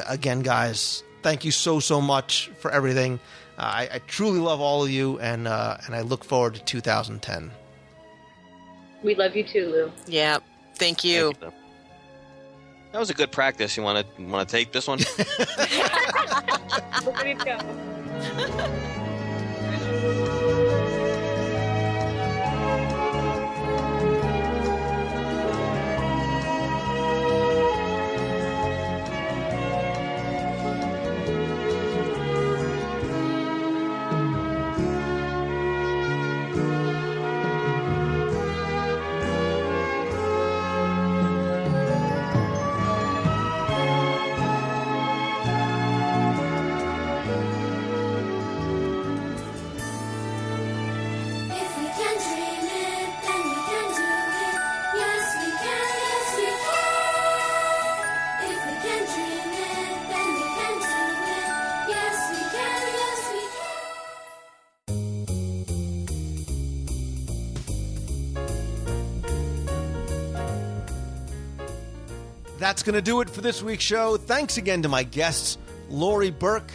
Speaker 6: Again, guys, thank you so much for everything. I truly love all of you, and I look forward to 2010.
Speaker 10: We love you too, Lou.
Speaker 8: Yeah, thank you.
Speaker 9: Thank you. That was a good practice. You want to take this one?
Speaker 10: Ready to go.
Speaker 6: That's going to do it for this week's show. Thanks again to my guests, Lori Burke,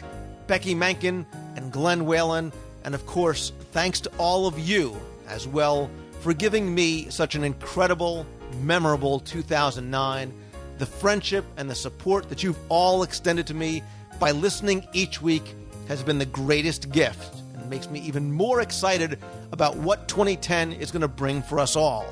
Speaker 6: Becky Mankin, and Glenn Whalen. And of course, thanks to all of you as well for giving me such an incredible, memorable 2009. The friendship and the support that you've all extended to me by listening each week has been the greatest gift, and makes me even more excited about what 2010 is going to bring for us all.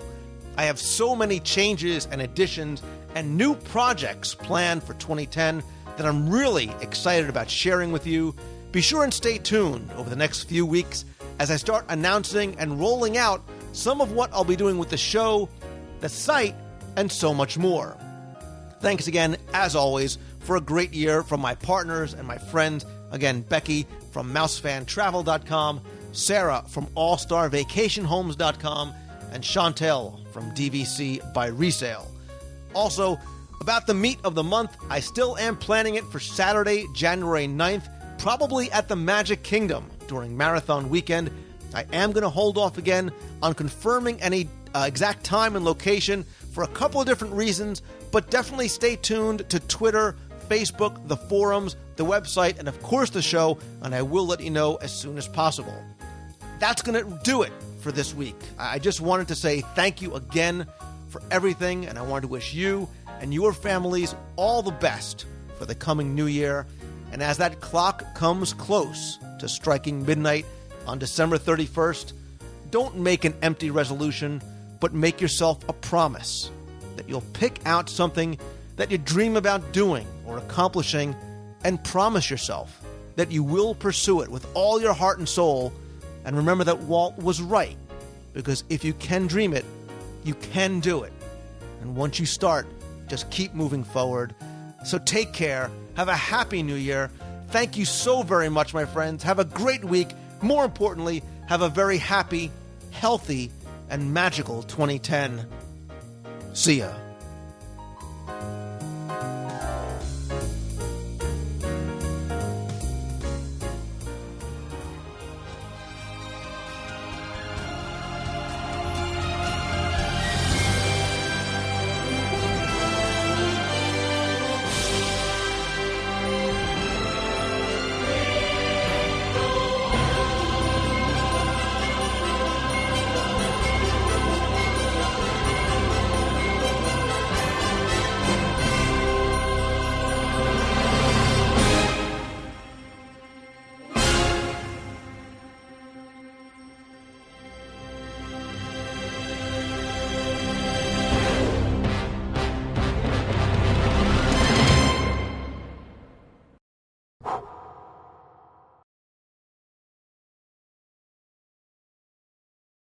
Speaker 6: I have so many changes and additions and new projects planned for 2010 that I'm really excited about sharing with you. Be sure and stay tuned over the next few weeks as I start announcing and rolling out some of what I'll be doing with the show, the site, and so much more. Thanks again, as always, for a great year from my partners and my friends. Again, Becky from MouseFanTravel.com, Sarah from AllStarVacationHomes.com, and Chantel from DVC by Resale. Also, about the meet of the month, I still am planning it for Saturday, January 9th, probably at the Magic Kingdom during Marathon Weekend. I am going to hold off again on confirming any exact time and location for a couple of different reasons, but definitely stay tuned to Twitter, Facebook, the forums, the website, and of course the show, and I will let you know as soon as possible. That's going to do it for this week. I just wanted to say thank you again for everything, and I wanted to wish you and your families all the best for the coming new year. And as that clock comes close to striking midnight on December 31st, don't make an empty resolution, but make yourself a promise that you'll pick out something that you dream about doing or accomplishing, and promise yourself that you will pursue it with all your heart and soul. And remember that Walt was right, because if you can dream it, you can do it. And once you start, just keep moving forward. So take care. Have a happy new year. Thank you so very much, my friends. Have a great week. More importantly, have a very happy, healthy, and magical 2010. See ya.